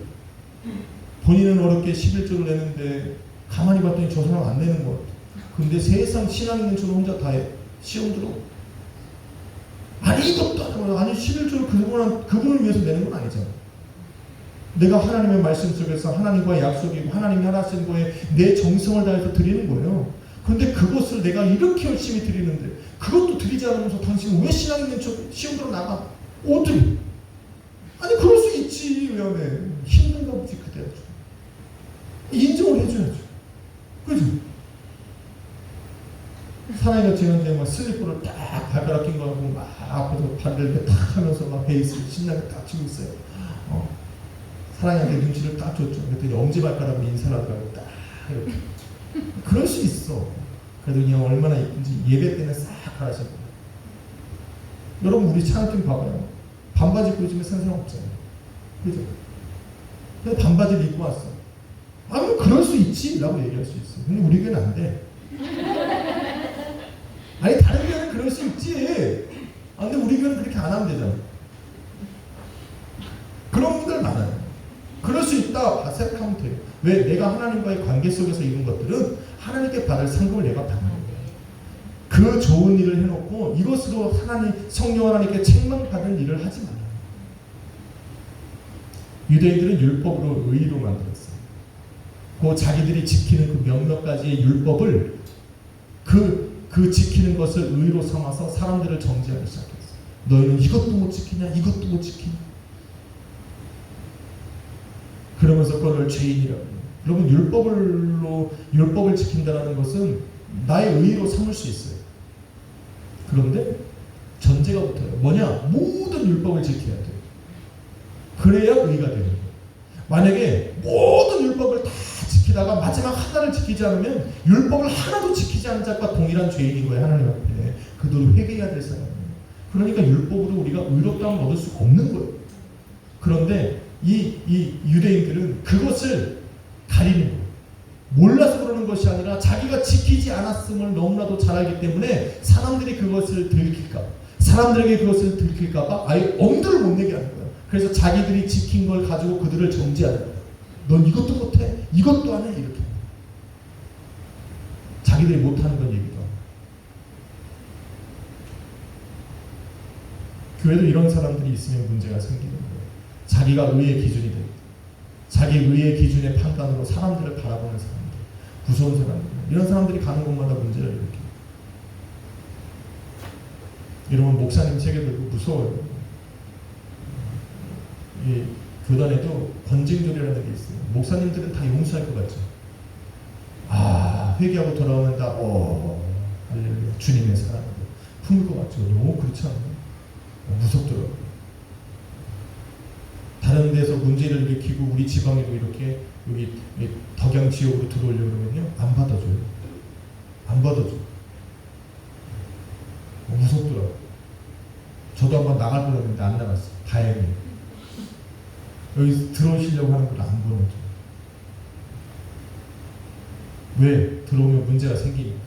본인은 어렵게 11조를 내는데 가만히 봤더니 저 사람 안 내는 것 같아. 근데 세상 신앙 있는 저는 혼자 다 해. 시험 들어. 아니, 이것도 아니고, 아니, 11조를 그분을 위해서 내는 건 아니잖아. 내가 하나님의 말씀 속에서 하나님과의 약속이고 하나님이 하신 거에 내 정성을 다해서 드리는 거예요. 근데 그것을 내가 이렇게 열심히 드리는데 그것도 드리지 않으면서 당신은 왜 신앙 있는 척 시험 들어 나가? 어떻게? 아니, 그럴 수 있지. 왜 안 해? 힘든가 보지. 그대로 인정을 해줘야죠. 그죠? 사나이가 지는데 막 슬리퍼를 딱 발가락 낀 거 하고 막 앞에서 발을 딱 하면서 막 베이스 신나게 딱 치고 있어요. 사랑이한테 눈치를 딱 줬죠. 그랬더니 엄지발가락으로 인사를 하더라고. 딱 이렇게. 그럴 수 있어. 그래도 그냥 얼마나 예쁜지 예배 때는 싹 하라신 거예요. 여러분, 우리 찬양 봐봐요. 반바지 입고 있으면 상상 없잖아요. 그죠? 근데 반바지를 입고 왔어. 뭐 그럴 수 있지 라고 얘기할 수 있어. 근데 우리 교회는 안 돼. 아니, 다른 교회는 그럴 수 있지. 근데 우리 교회는 그렇게 안 하면 되잖아. 그런 분들 많아요. 그럴 수 있다 생각하면 돼요. 왜? 내가 하나님과의 관계 속에서 이룬 것들은 하나님께 받을 상급을 내가 받는 거예요. 그 좋은 일을 해놓고 이것으로 성령 하나님께 책망받은 일을 하지 말아요. 유대인들은 율법으로 의로 만들었어요. 그 자기들이 지키는 그 몇몇 가지의 율법을 그 지키는 것을 의로 삼아서 사람들을 정죄하기 시작했어요. 너희는 이것도 못 지키냐, 이것도 못 지키냐. 그러면서 그걸 죄인이라고 해요. 여러분, 율법을 지킨다는 것은 나의 의로 삼을 수 있어요. 그런데 전제가 붙어요. 뭐냐? 모든 율법을 지켜야 돼요. 그래야 의가 되는 거예요. 만약에 모든 율법을 다 지키다가 마지막 하나를 지키지 않으면 율법을 하나도 지키지 않은 자과 동일한 죄인인 거예요. 하나님 앞에. 그들은 회개해야 될 사람이에요. 그러니까 율법으로 우리가 의롭다함을 얻을 수가 없는 거예요. 그런데 이 유대인들은 그것을 가리는 거예요. 몰라서 그러는 것이 아니라 자기가 지키지 않았음을 너무나도 잘 알기 때문에 사람들이 그것을 사람들에게 그것을 들킬까봐 아예 엄두를 못 내게 하는 거예요. 그래서 자기들이 지킨 걸 가지고 그들을 정죄하는 거예요. 넌 이것도 못해, 이것도 안 해, 이렇게. 자기들이 못하는 건 얘기도 하고. 교회도 이런 사람들이 있으면 문제가 생기는 거예요. 자기가 의의 기준이 되고 자기 의의 기준의 판단으로 사람들을 바라보는 사람들, 무서운 사람들, 이런 사람들이 가는 곳마다 문제를 일으켜요. 여러분, 목사님 책에 들고 무서워요. 이 교단에도 권징조례라는 게 있어요. 목사님들은 다 용서할 것 같죠. 회개하고 돌아오면 다 할렐루야, 주님의 사랑으로 품을 것 같죠. 너무 그렇지 않나요? 무섭더라고요. 다른 데서 문제를 일으키고 우리 지방에도 이렇게 여기 덕양 지역으로 들어오려고 그러면요, 안 받아줘요. 안 받아줘. 무섭더라고요. 저도 한번 나갈 뻔했는데 안 나갔어요. 다행히. 여기 들어오시려고 하는 걸 안 보내줘요. 왜? 들어오면 문제가 생기니까.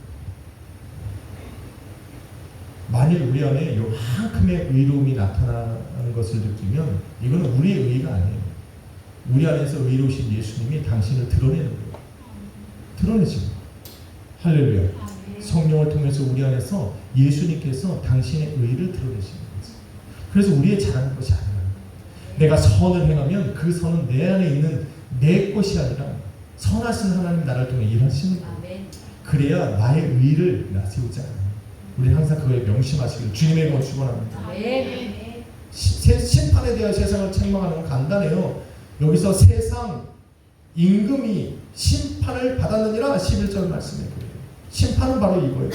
만일 우리 안에 요만큼의 의로움이 나타나는 것을 느끼면 이거는 우리의 의의가 아니에요. 우리 안에서 의로우신 예수님이 당신을 드러내는 거예요. 드러내시는 거예요. 할렐루야. 성령을 통해서 우리 안에서 예수님께서 당신의 의의를 드러내시는 거죠. 그래서 우리의 잘하는 것이 아니라 내가 선을 행하면 그 선은 내 안에 있는 내 것이 아니라 선하신 하나님 나를 통해 일하시는 거예요. 그래야 나의 의의를 세우지 않아요. 우리 항상 그거에 명심하시길 주님의 이름으로 축원합니다. 심판에 대한 세상을 책망하는 건 간단해요. 여기서 세상 임금이 심판을 받았느니라 11절 말씀에 그래요. 심판은 바로 이거예요.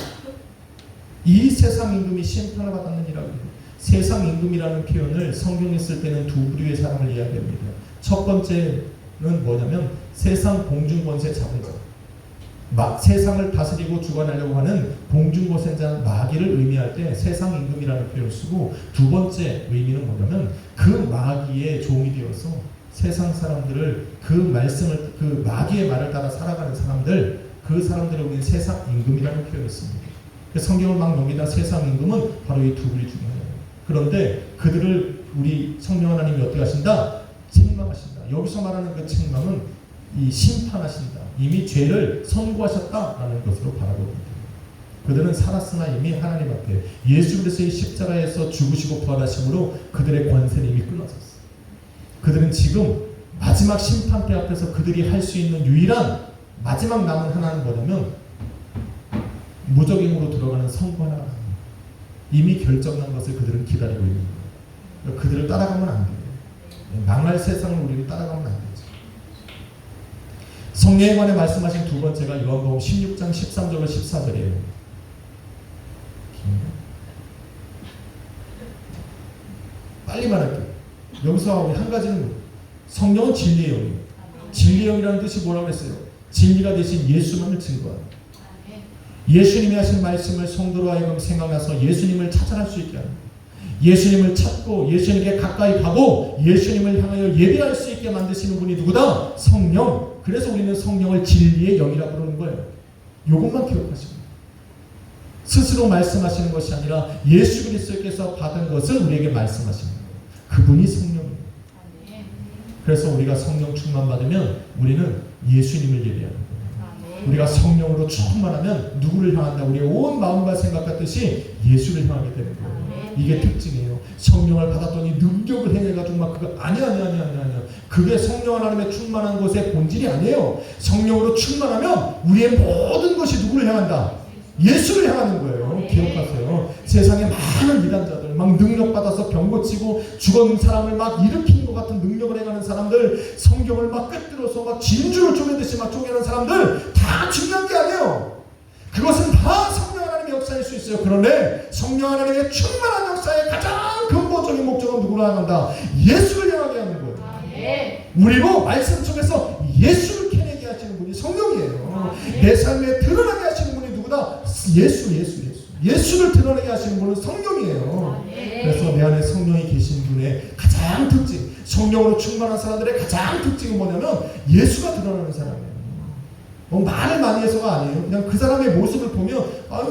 이 세상 임금이 심판을 받았느니라 그래요. 세상 임금이라는 표현을 성경에 쓸 때는 두 부류의 사람을 이야기합니다. 첫 번째는 뭐냐면 세상 공중권세 잡은 자, 세상을 다스리고 주관하려고 하는 공중권세자 마귀를 의미할 때 세상 임금이라는 표현을 쓰고, 두 번째 의미는 뭐냐면 그 마귀의 종이 되어서 세상 사람들을 그 마귀의 말을 따라 살아가는 사람들, 그 사람들을 우리는 세상 임금이라는 표현을 씁니다. 성경을 막 넘기다 세상 임금은 바로 이 두 부류 중에 하나예요. 그런데 그들을 우리 성령 하나님이 어떻게 하신다? 책망하신다. 여기서 말하는 그 책망은 이 심판하신다. 이미 죄를 선고하셨다라는 것으로 바라보거든요. 그들은 살았으나 이미 하나님 앞에 예수 그리스도의 십자가에서 죽으시고 부활하심으로 그들의 권세는 이미 끊어졌어요. 그들은 지금 마지막 심판대 앞에서 그들이 할 수 있는 유일한 마지막 남은 하나는 뭐냐면 무적행으로 들어가는 선고 하나가 아닙니다. 이미 결정난 것을 그들은 기다리고 있는 거예요. 그들을 따라가면 안 돼요. 망할 세상을 우리를 따라가면 안 되죠. 성령에 관해 말씀하신 두 번째가 요한복음 16장 13절과 14절이에요. 빨리 말할게요. 여기서 우리 한 가지는 성령은 진리의 영이에요. 진리의 영이라는 뜻이 뭐라고 했어요? 진리가 되신 예수만을 증거합니다. 예수님이 하신 말씀을 성도로 하여금 생각해서 예수님을 찾아갈 수 있게 합니다. 예수님을 찾고 예수님께 가까이 가고 예수님을 향하여 예배할 수 있게 만드시는 분이 누구다? 성령. 그래서 우리는 성령을 진리의 영이라고 부르는 거예요. 이것만 기억하시면 스스로 말씀하시는 것이 아니라 예수 그리스도께서 받은 것을 우리에게 말씀하시는 거예요. 그분이 성령입니다. 그래서 우리가 성령 충만 받으면 우리는 예수님을 예배하는 거예요. 우리가 성령으로 충만하면 누구를 향한다? 우리의 온 마음과 생각과 뜻이 예수를 향하게 되는 거예요. 이게 특징이에요. 성령을 받았더니 능력을 행해가지고 막 그거 아니야. 그게 성령 하나님의 충만한 것의 본질이 아니에요. 성령으로 충만하면 우리의 모든 것이 누구를 향한다? 예수를 향하는 거예요. 기억하세요. 세상에 많은 이단자들, 막 능력 받아서 병 고치고 죽은 사람을 막 일으키는 것 같은 능력을 행하는 사람들, 성경을 막 꿰뚫어서 막 진주를 쪼개듯이 막 쪼개는 사람들, 다 중요한 게 아니에요. 그것은 다 성령 하나님의 역사일 수 있어요. 그런데 성령 하나님의 충만한 역사의 가장 근본적인 목적은 누구를 향한다? 예수를 향하게 하는 거예요. 우리로 말씀 속에서 예수를 캐내게 하시는 분이 성령이에요. 내 삶에 드러나게 하시는 분이 누구다? 예수를 드러내게 하시는 분은 성령이에요. 그래서 내 안에 성령이 계신 분의 가장 특징, 성령으로 충만한 사람들의 가장 특징은 뭐냐면 예수가 드러나는 사람이에요. 말을 많이 해서가 아니에요. 그냥 그 사람의 모습을 보면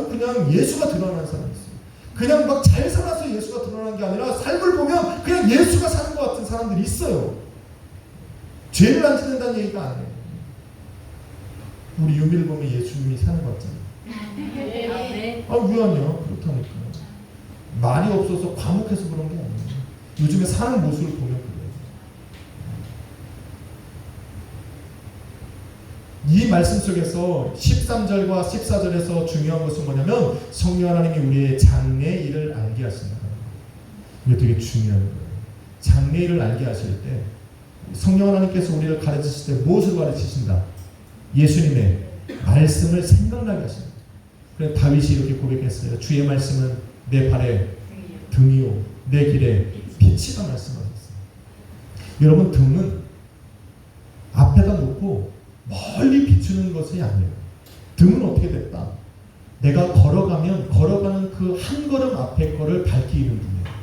그냥 예수가 드러나는 사람이 있어요. 그냥 막 잘 살아서 예수가 드러나는 게 아니라 삶을 보면 그냥 예수가 사는 것 같은 사람들이 있어요. 죄를 안 짓는다는 얘기가 아니에요. 우리 유미를 보면 예수님이 사는 것 같잖아요. 왜 아니야? 그렇다니까. 말이 없어서 과묵해서 그런 게 아니에요. 요즘에 사는 모습을 보면 그래요. 이 말씀 속에서 13절과 14절에서 중요한 것은 뭐냐면 성령 하나님이 우리의 장래일을 알게 하신다. 이게 되게 중요한 거예요. 장래일을 알게 하실 때 성령 하나님께서 우리를 가르치실 때 무엇을 가르치신다? 예수님의 말씀을 생각나게 하신다. 그래서 다윗이 이렇게 고백했어요. 주의 말씀은 내 발에 등이요 내 길에 빛이다 말씀하셨어요. 여러분, 등은 앞에다 놓고 멀리 비추는 것이 아니에요. 등은 어떻게 됐다? 내가 걸어가는 그 한 걸음 앞에 거를 밝히는 분이에요.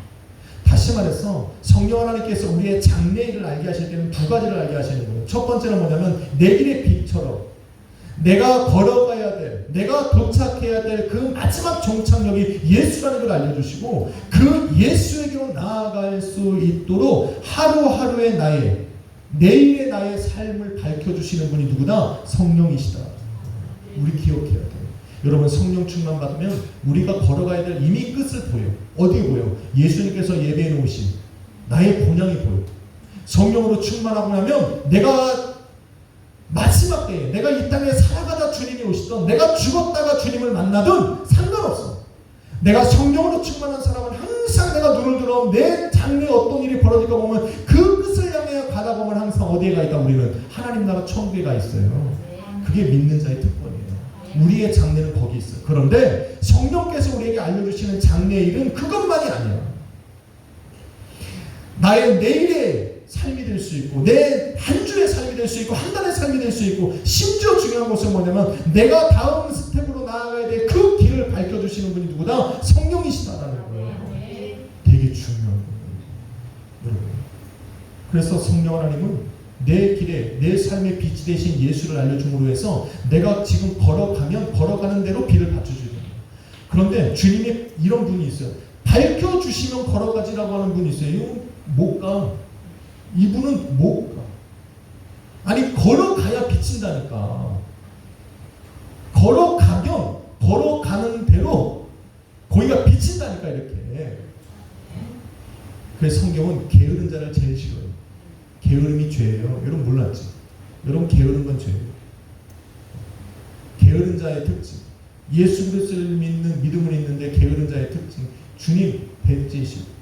다시 말해서 성령 하나님께서 우리의 장래일을 알게 하실 때는 두 가지를 알게 하시는 거예요. 첫 번째는 뭐냐면 내 길의 빛처럼 내가 걸어가야 될, 내가 도착해야 될 그 마지막 종착역이 예수라는 걸 알려주시고 그 예수에게로 나아갈 수 있도록 하루하루의 나의, 내일의 나의 삶을 밝혀주시는 분이 누구다? 성령이시다. 우리 기억해야 돼요. 여러분, 성령 충만 받으면 우리가 걸어가야 될 이미 끝을 보여. 어디에 보여? 예수님께서 예배해 놓으신 나의 본향이 보여. 성령으로 충만하고 나면 내가 마지막 때에 내가 이 땅에 살아가다 주님이 오시던, 내가 죽었다가 주님을 만나든 상관없어. 내가 성령으로 충만한 사람은 항상 내가 눈을 들어 내 장래에 어떤 일이 벌어질까 보면 그 끝을 향해 가다 보면 항상 어디에 가 있다? 우리는 하나님 나라 천국에 가 있어요. 그게 믿는 자의 특권이에요. 우리의 장래는 거기 있어요. 그런데 성령께서 우리에게 알려주시는 장래일은 그것만이 아니에요. 나의 내일의 삶이 될 수 있고, 내 한 주의 삶이 될 수 있고, 한 달의 삶이 될 수 있고, 심지어 중요한 것은 뭐냐면 내가 다음 스텝으로 나아가야 될 그 길을 밝혀주시는 분이 누구다? 성령이시다라는 거예요. 되게 중요한 거예요, 여러분. 그래서 성령 하나님은 내 길에, 내 삶의 빛이 되신 예수를 알려줌으로 해서 내가 지금 걸어가는 대로 길을 받쳐주는 거예요. 그런데 주님이 이런 분이 있어요. 밝혀주시면 걸어가지라고 하는 분이 있어요. 이거 못 가. 이분은 못 가. 아니, 걸어가야 비친다니까. 걸어가는 대로 거기가 비친다니까, 이렇게. 그래서 성경은 게으른 자를 제일 싫어요. 게으름이 죄예요. 여러분 몰랐지? 여러분, 게으른 건 죄예요. 게으른 자의 특징. 예수 그리스도를 믿는 믿음을 있는데 게으른 자의 특징. 주님 배째시고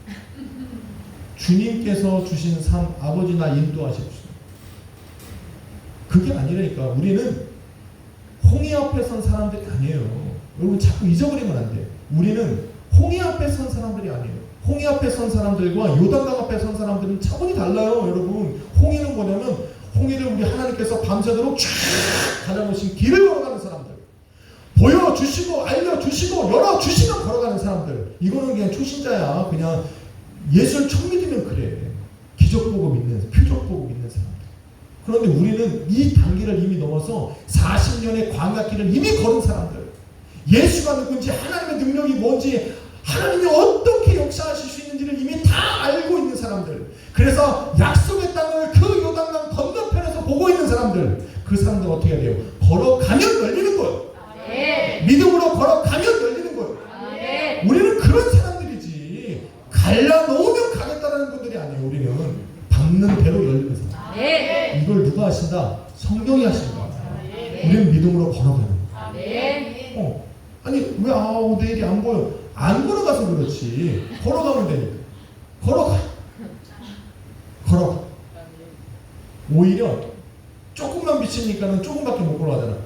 주님께서 주신 삶 아버지 나 인도하십시오. 그게 아니라니까. 우리는 홍해 앞에 선 사람들이 아니에요. 여러분 자꾸 잊어버리면 안 돼요. 우리는 홍해 앞에 선 사람들이 아니에요. 홍해 앞에 선 사람들과 요단강 앞에 선 사람들은 차원이 달라요. 여러분, 홍해는 뭐냐면 홍해를 우리 하나님께서 밤새도록 쫙 가져놓으신 길을 걸어가는 사람들, 보여주시고 알려주시고 열어주시면 걸어가는 사람들. 이거는 그냥 초신자야. 그냥 예수를 처음 믿으면 그래. 기적 보고 믿는, 표적 보고 믿는 사람들. 그런데 우리는 이 단계를 이미 넘어서 40년의 광야길을 이미 걸은 사람들, 예수가 누군지, 하나님의 능력이 뭔지, 하나님이 어떻게 역사하실 수 있는지를 이미 다 알고 있는 사람들, 그래서 약속의 땅을 그 요단강 건너편에서 보고 있는 사람들, 그 사람들은 어떻게 해야 돼요? 걸어가면 열리는 거예요. 믿음으로 걸어가면 열리는 거예요. 우리는 그런 사람들이지, 갈라놓은 하신다? 성령이 하신다. 우리는 믿음으로 걸어가는 거야. 아멘. 아니 왜 내일이 안 보여? 안 걸어가서 그렇지. 걸어가면 되니까. 걸어가. 오히려 조금만 비치니까는 조금밖에 못 걸어가잖아.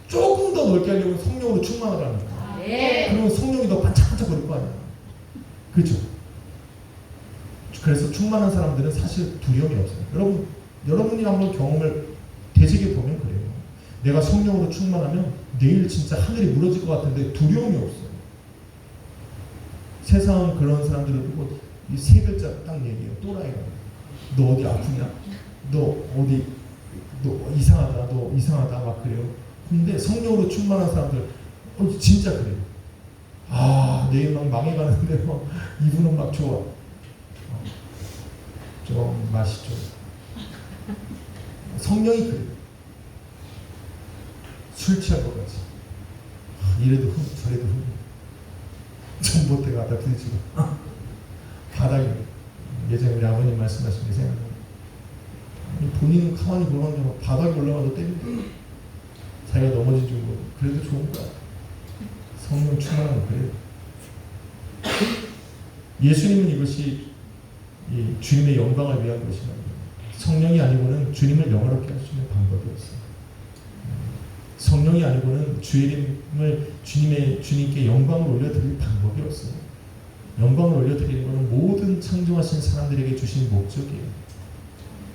조금 더 넓게 하려면 성령으로 충만하라는 거야. 그러면 성령이 더 반짝반짝 거릴 거 아니야. 그렇죠? 그래서 충만한 사람들은 사실 두려움이 없어요. 여러분이 한번 경험을 되새겨 보면 그래요. 내가 성령으로 충만하면 내일 진짜 하늘이 무너질 것 같은데 두려움이 없어요. 세상은 그런 사람들을 보고 이 세 글자 딱 얘기해요. 또라이가. 너 어디 아프냐? 너 이상하다 막 그래요. 근데 성령으로 충만한 사람들 진짜 그래요. 내일 막 망해가는데 이분은 막 좋아. 좀 맛이 좀 성령이 그래요. 술 취할 것 같이 이래도 저래도 전봇대가 갖다 부딪히고 바닥에 예전에 우리 아버님 말씀하신 게 생각나요. 본인은 가만히 보는데 바닥에 올라가서 때리고 자기가 넘어진 줄 모르고 그래도 좋은 거야. 성령 충만하면 그래요. 예수님은 이것이 주님의 영광을 위한 것이라고. 성령이 아니고는 주님을 영화롭게 할 수 있는 방법이 없어요. 성령이 아니고는 주님께 영광을 올려드릴 방법이 없어요. 영광을 올려드리는 것은 모든 창조하신 사람들에게 주신 목적이에요.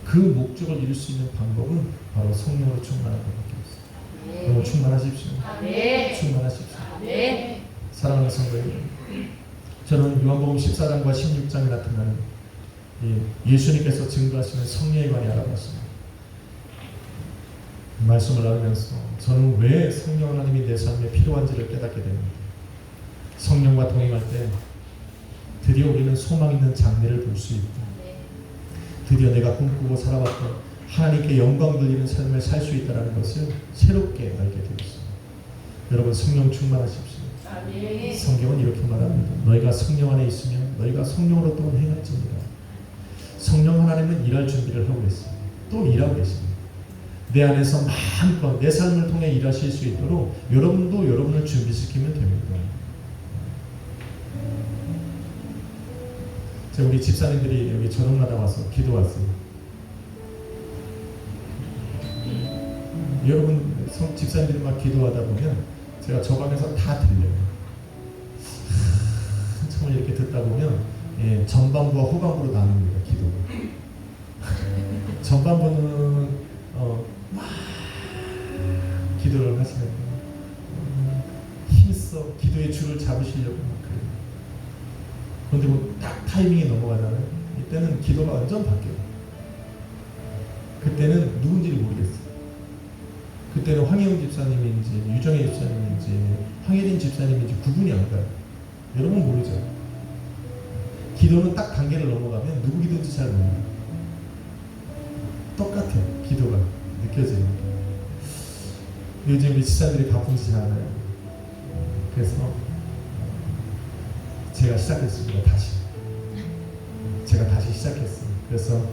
그 목적을 이룰 수 있는 방법은 바로 성령으로 충만한 것밖에 없어요. 여러분 충만하십시오. 충만하십시오. 사랑하는 성도 여러분, 저는 요한복음 14장과 16장에 나타나는 예수님께서 증거하시는 성령에 관해 알아봤습니다. 말씀을 나누면서 저는 왜 성령 하나님이 내 삶에 필요한지를 깨닫게 됩니다. 성령과 동행할 때 드디어 우리는 소망 있는 장래를 볼 수 있고, 드디어 내가 꿈꾸고 살아왔던 하나님께 영광 돌리는 삶을 살 수 있다는 것을 새롭게 알게 되었습니다. 여러분 성령 충만하십시오. 성경은 이렇게 말합니다. 너희가 성령 안에 있으면 너희가 성령으로 또한 행할지니라. 성령 하나님은 일할 준비를 하고 있습니다. 또 일하고 계십니다. 내 안에서 마음껏 내 삶을 통해 일하실 수 있도록 여러분도 여러분을 준비시키면 됩니다. 우리 집사님들이 여기 저녁마다 와서 기도하세요. 여러분 집사님들이 막 기도하다 보면 제가 저 방에서 다 들려요. 한참을 이렇게 듣다 보면 전반부와 후반부로 나눕니다. 기도. 전반부는 막 기도를 하시는 힘써 기도의 줄을 잡으시려고 막 그래요. 그런데 딱 타이밍이 넘어가잖아요. 이때는 기도가 완전 바뀌어요. 그때는 누군지를 모르겠어요. 그때는 황혜영 집사님인지 유정혜 집사님인지 황혜린 집사님인지 구분이 안 가요. 여러분 모르죠. 기도는 딱 단계를 넘어가면 누구 기도인지 잘 모릅니다. 똑같아요. 기도가 느껴져요. 요즘 우리 집사님들이 바쁜지 잘 알아요. 그래서 제가 시작했습니다. 제가 다시 시작했어요. 그래서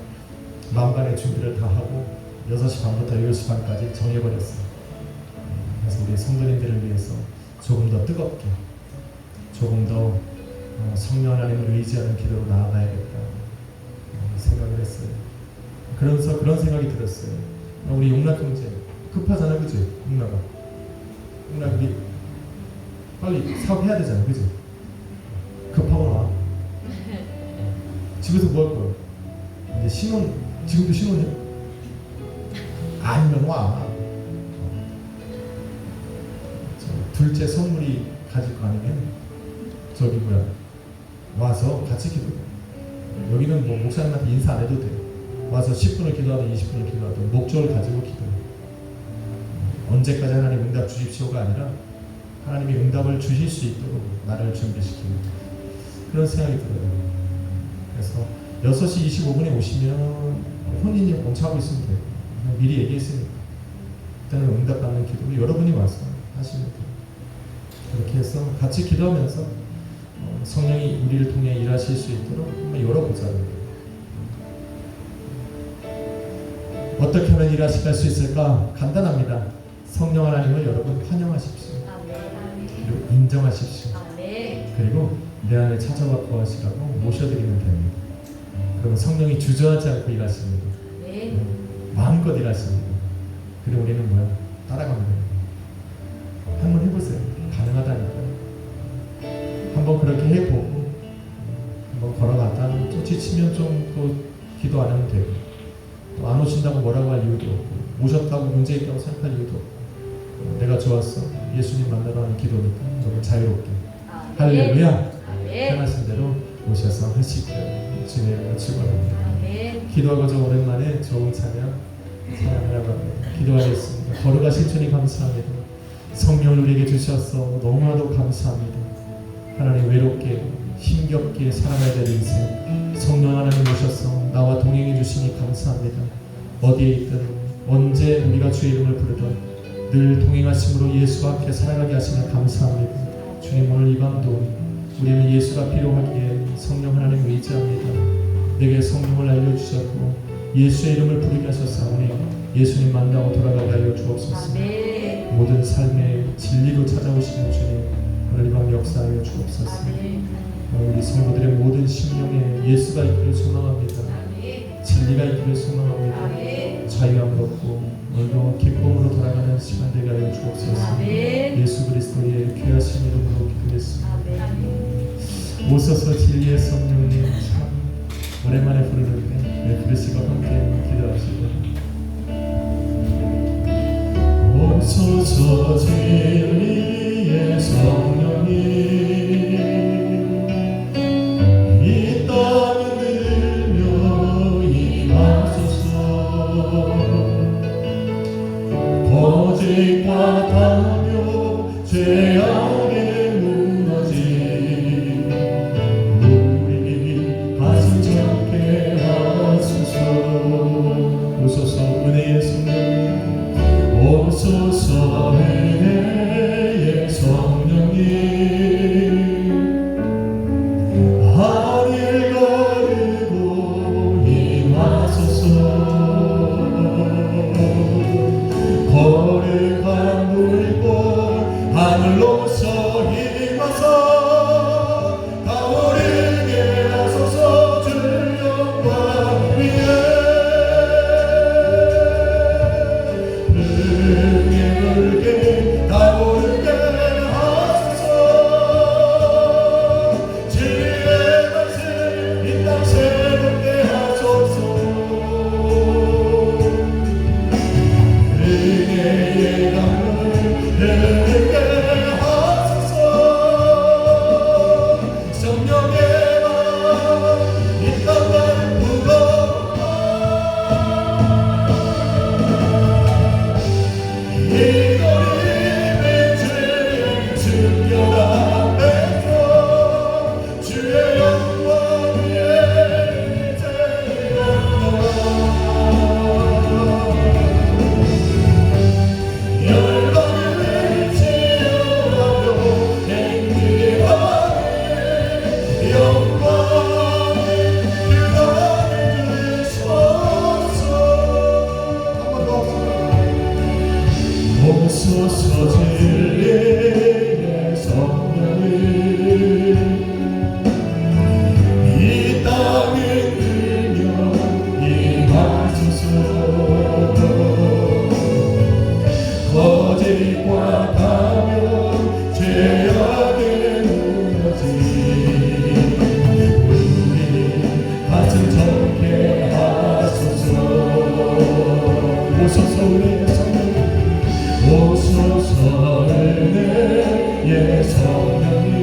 만반의 준비를 다 하고 6시 반부터 7시 반까지 정해버렸어요. 그래서 우리 성도님들을 위해서 조금 더 뜨겁게, 조금 더 성령 하나님을 의지하는 기도로 나아가야겠다 생각을 했어요. 그러면서 그런 생각이 들었어요. 우리 용락 형제 급하잖아, 그지? 용락이 빨리 사업해야 되잖아, 그지? 급하고 나. 집에서 뭐 할 거야? 이제 지금도 신혼이야? 아니면 와. 둘째 선물이 가지고 아니면 와서 같이 기도해. 여기는 뭐 목사님한테 인사 안 해도 돼. 와서 10분을 기도하든 20분을 기도하든 목적을 가지고 기도해. 언제까지 하나님 응답 주십시오가 아니라 하나님이 응답을 주실 수 있도록 나를 준비시키는 그런 생각이 들어요. 그래서 6시 25분에 오시면 혼인이 봉차하고 있으면 돼요. 미리 얘기했으니까. 일단은 응답받는 기도를 여러분이 와서 하시면 돼요. 그렇게 해서 같이 기도하면서 성령이 우리를 통해 일하실 수 있도록 한번 열어보자고요. 어떻게 하면 일하실 수 있을까? 간단합니다. 성령 하나님을 여러분 환영하십시오. 그리고 인정하십시오. 그리고 내 안에 찾아와 거하시라고 모셔드리면 됩니다. 그러면 성령이 주저하지 않고 일하십니다. 마음껏 일하십니다. 그리고 우리는 뭐야? 따라가면 됩니다. 한번 해보세요. 가능하다니까요. 한번 그렇게 해보고 한번 걸어가다 좀 지치면 좀 또 기도 안 하면 되고 또 안 오신다고 뭐라고 할 이유도 없고 오셨다고 문제 있다고 생각할 이유도 없고 내가 좋았어. 예수님 만나러 하는 기도니까 여러분 자유롭게 할렐루야. 편하신 대로 오셔서 하시고요. 주님을 축원합니다. 기도하고 좀 오랜만에 좋은 찬양 사랑하라고 합니다. 기도하겠습니다. 거룩하신 주님 감사합니다. 성령을 우리에게 주셔서 너무나도 감사합니다. 하나님 외롭게 힘겹게 살아가야 될 인생 성령 하나님 오셔서 나와 동행해 주시니 감사합니다. 어디에 있든 언제 우리가 주의 이름을 부르든 늘 동행하심으로 예수 앞에 살아가게 하시니 감사합니다. 주님 오늘 이 밤도 우리는 예수가 필요하기에 성령 하나님 의지합니다. 내게 성령을 알려주셨고 예수의 이름을 부르게 하셨사오니 예수님 만나고 돌아가게 하여 주옵소서. 모든 삶의 진리로 찾아오시는 주님 오늘 이 밤 역사하여 주옵소서. 우리 성도들의 모든 심령에 예수가 있기를 소망합니다. 진리가 있기를 소망합니다. 자유함 얻고 오늘도 기쁨으로 돌아가는 시간 되게 하여 주옵소서. 예수 그리스도의 귀하신 이름으로 기도했습니다. 오소서 진리의 성령님 참 오랜만에 부르는데 부르시고 함께 기도하시고 오소서 진리의 성령님 이 땅을 들며 임하소서. 거짓과 다며 죄악에 무너진 우리 가슴 잡게 하소서. 오소서 은혜의 성령님 오소서 은혜의 성령님 하늘 거르고 임하소서. 거룩한 물고 하늘로서 임하사 타오르게 하소서. 주 영광 위에 타오르게 하소서. 주의 말씀 이 땅 새롭게 하소서. 은혜의 강물 흐르게 하소서. 성령의 바람 이 땅을 불어와 오소서 진리의 성령을 이 땅을 들며 임하소서. 거짓과 가면 죄악에 무너진 우리 가슴 적게 하소서. 오소서 우리의 성령을 오소서 은혜의 성령님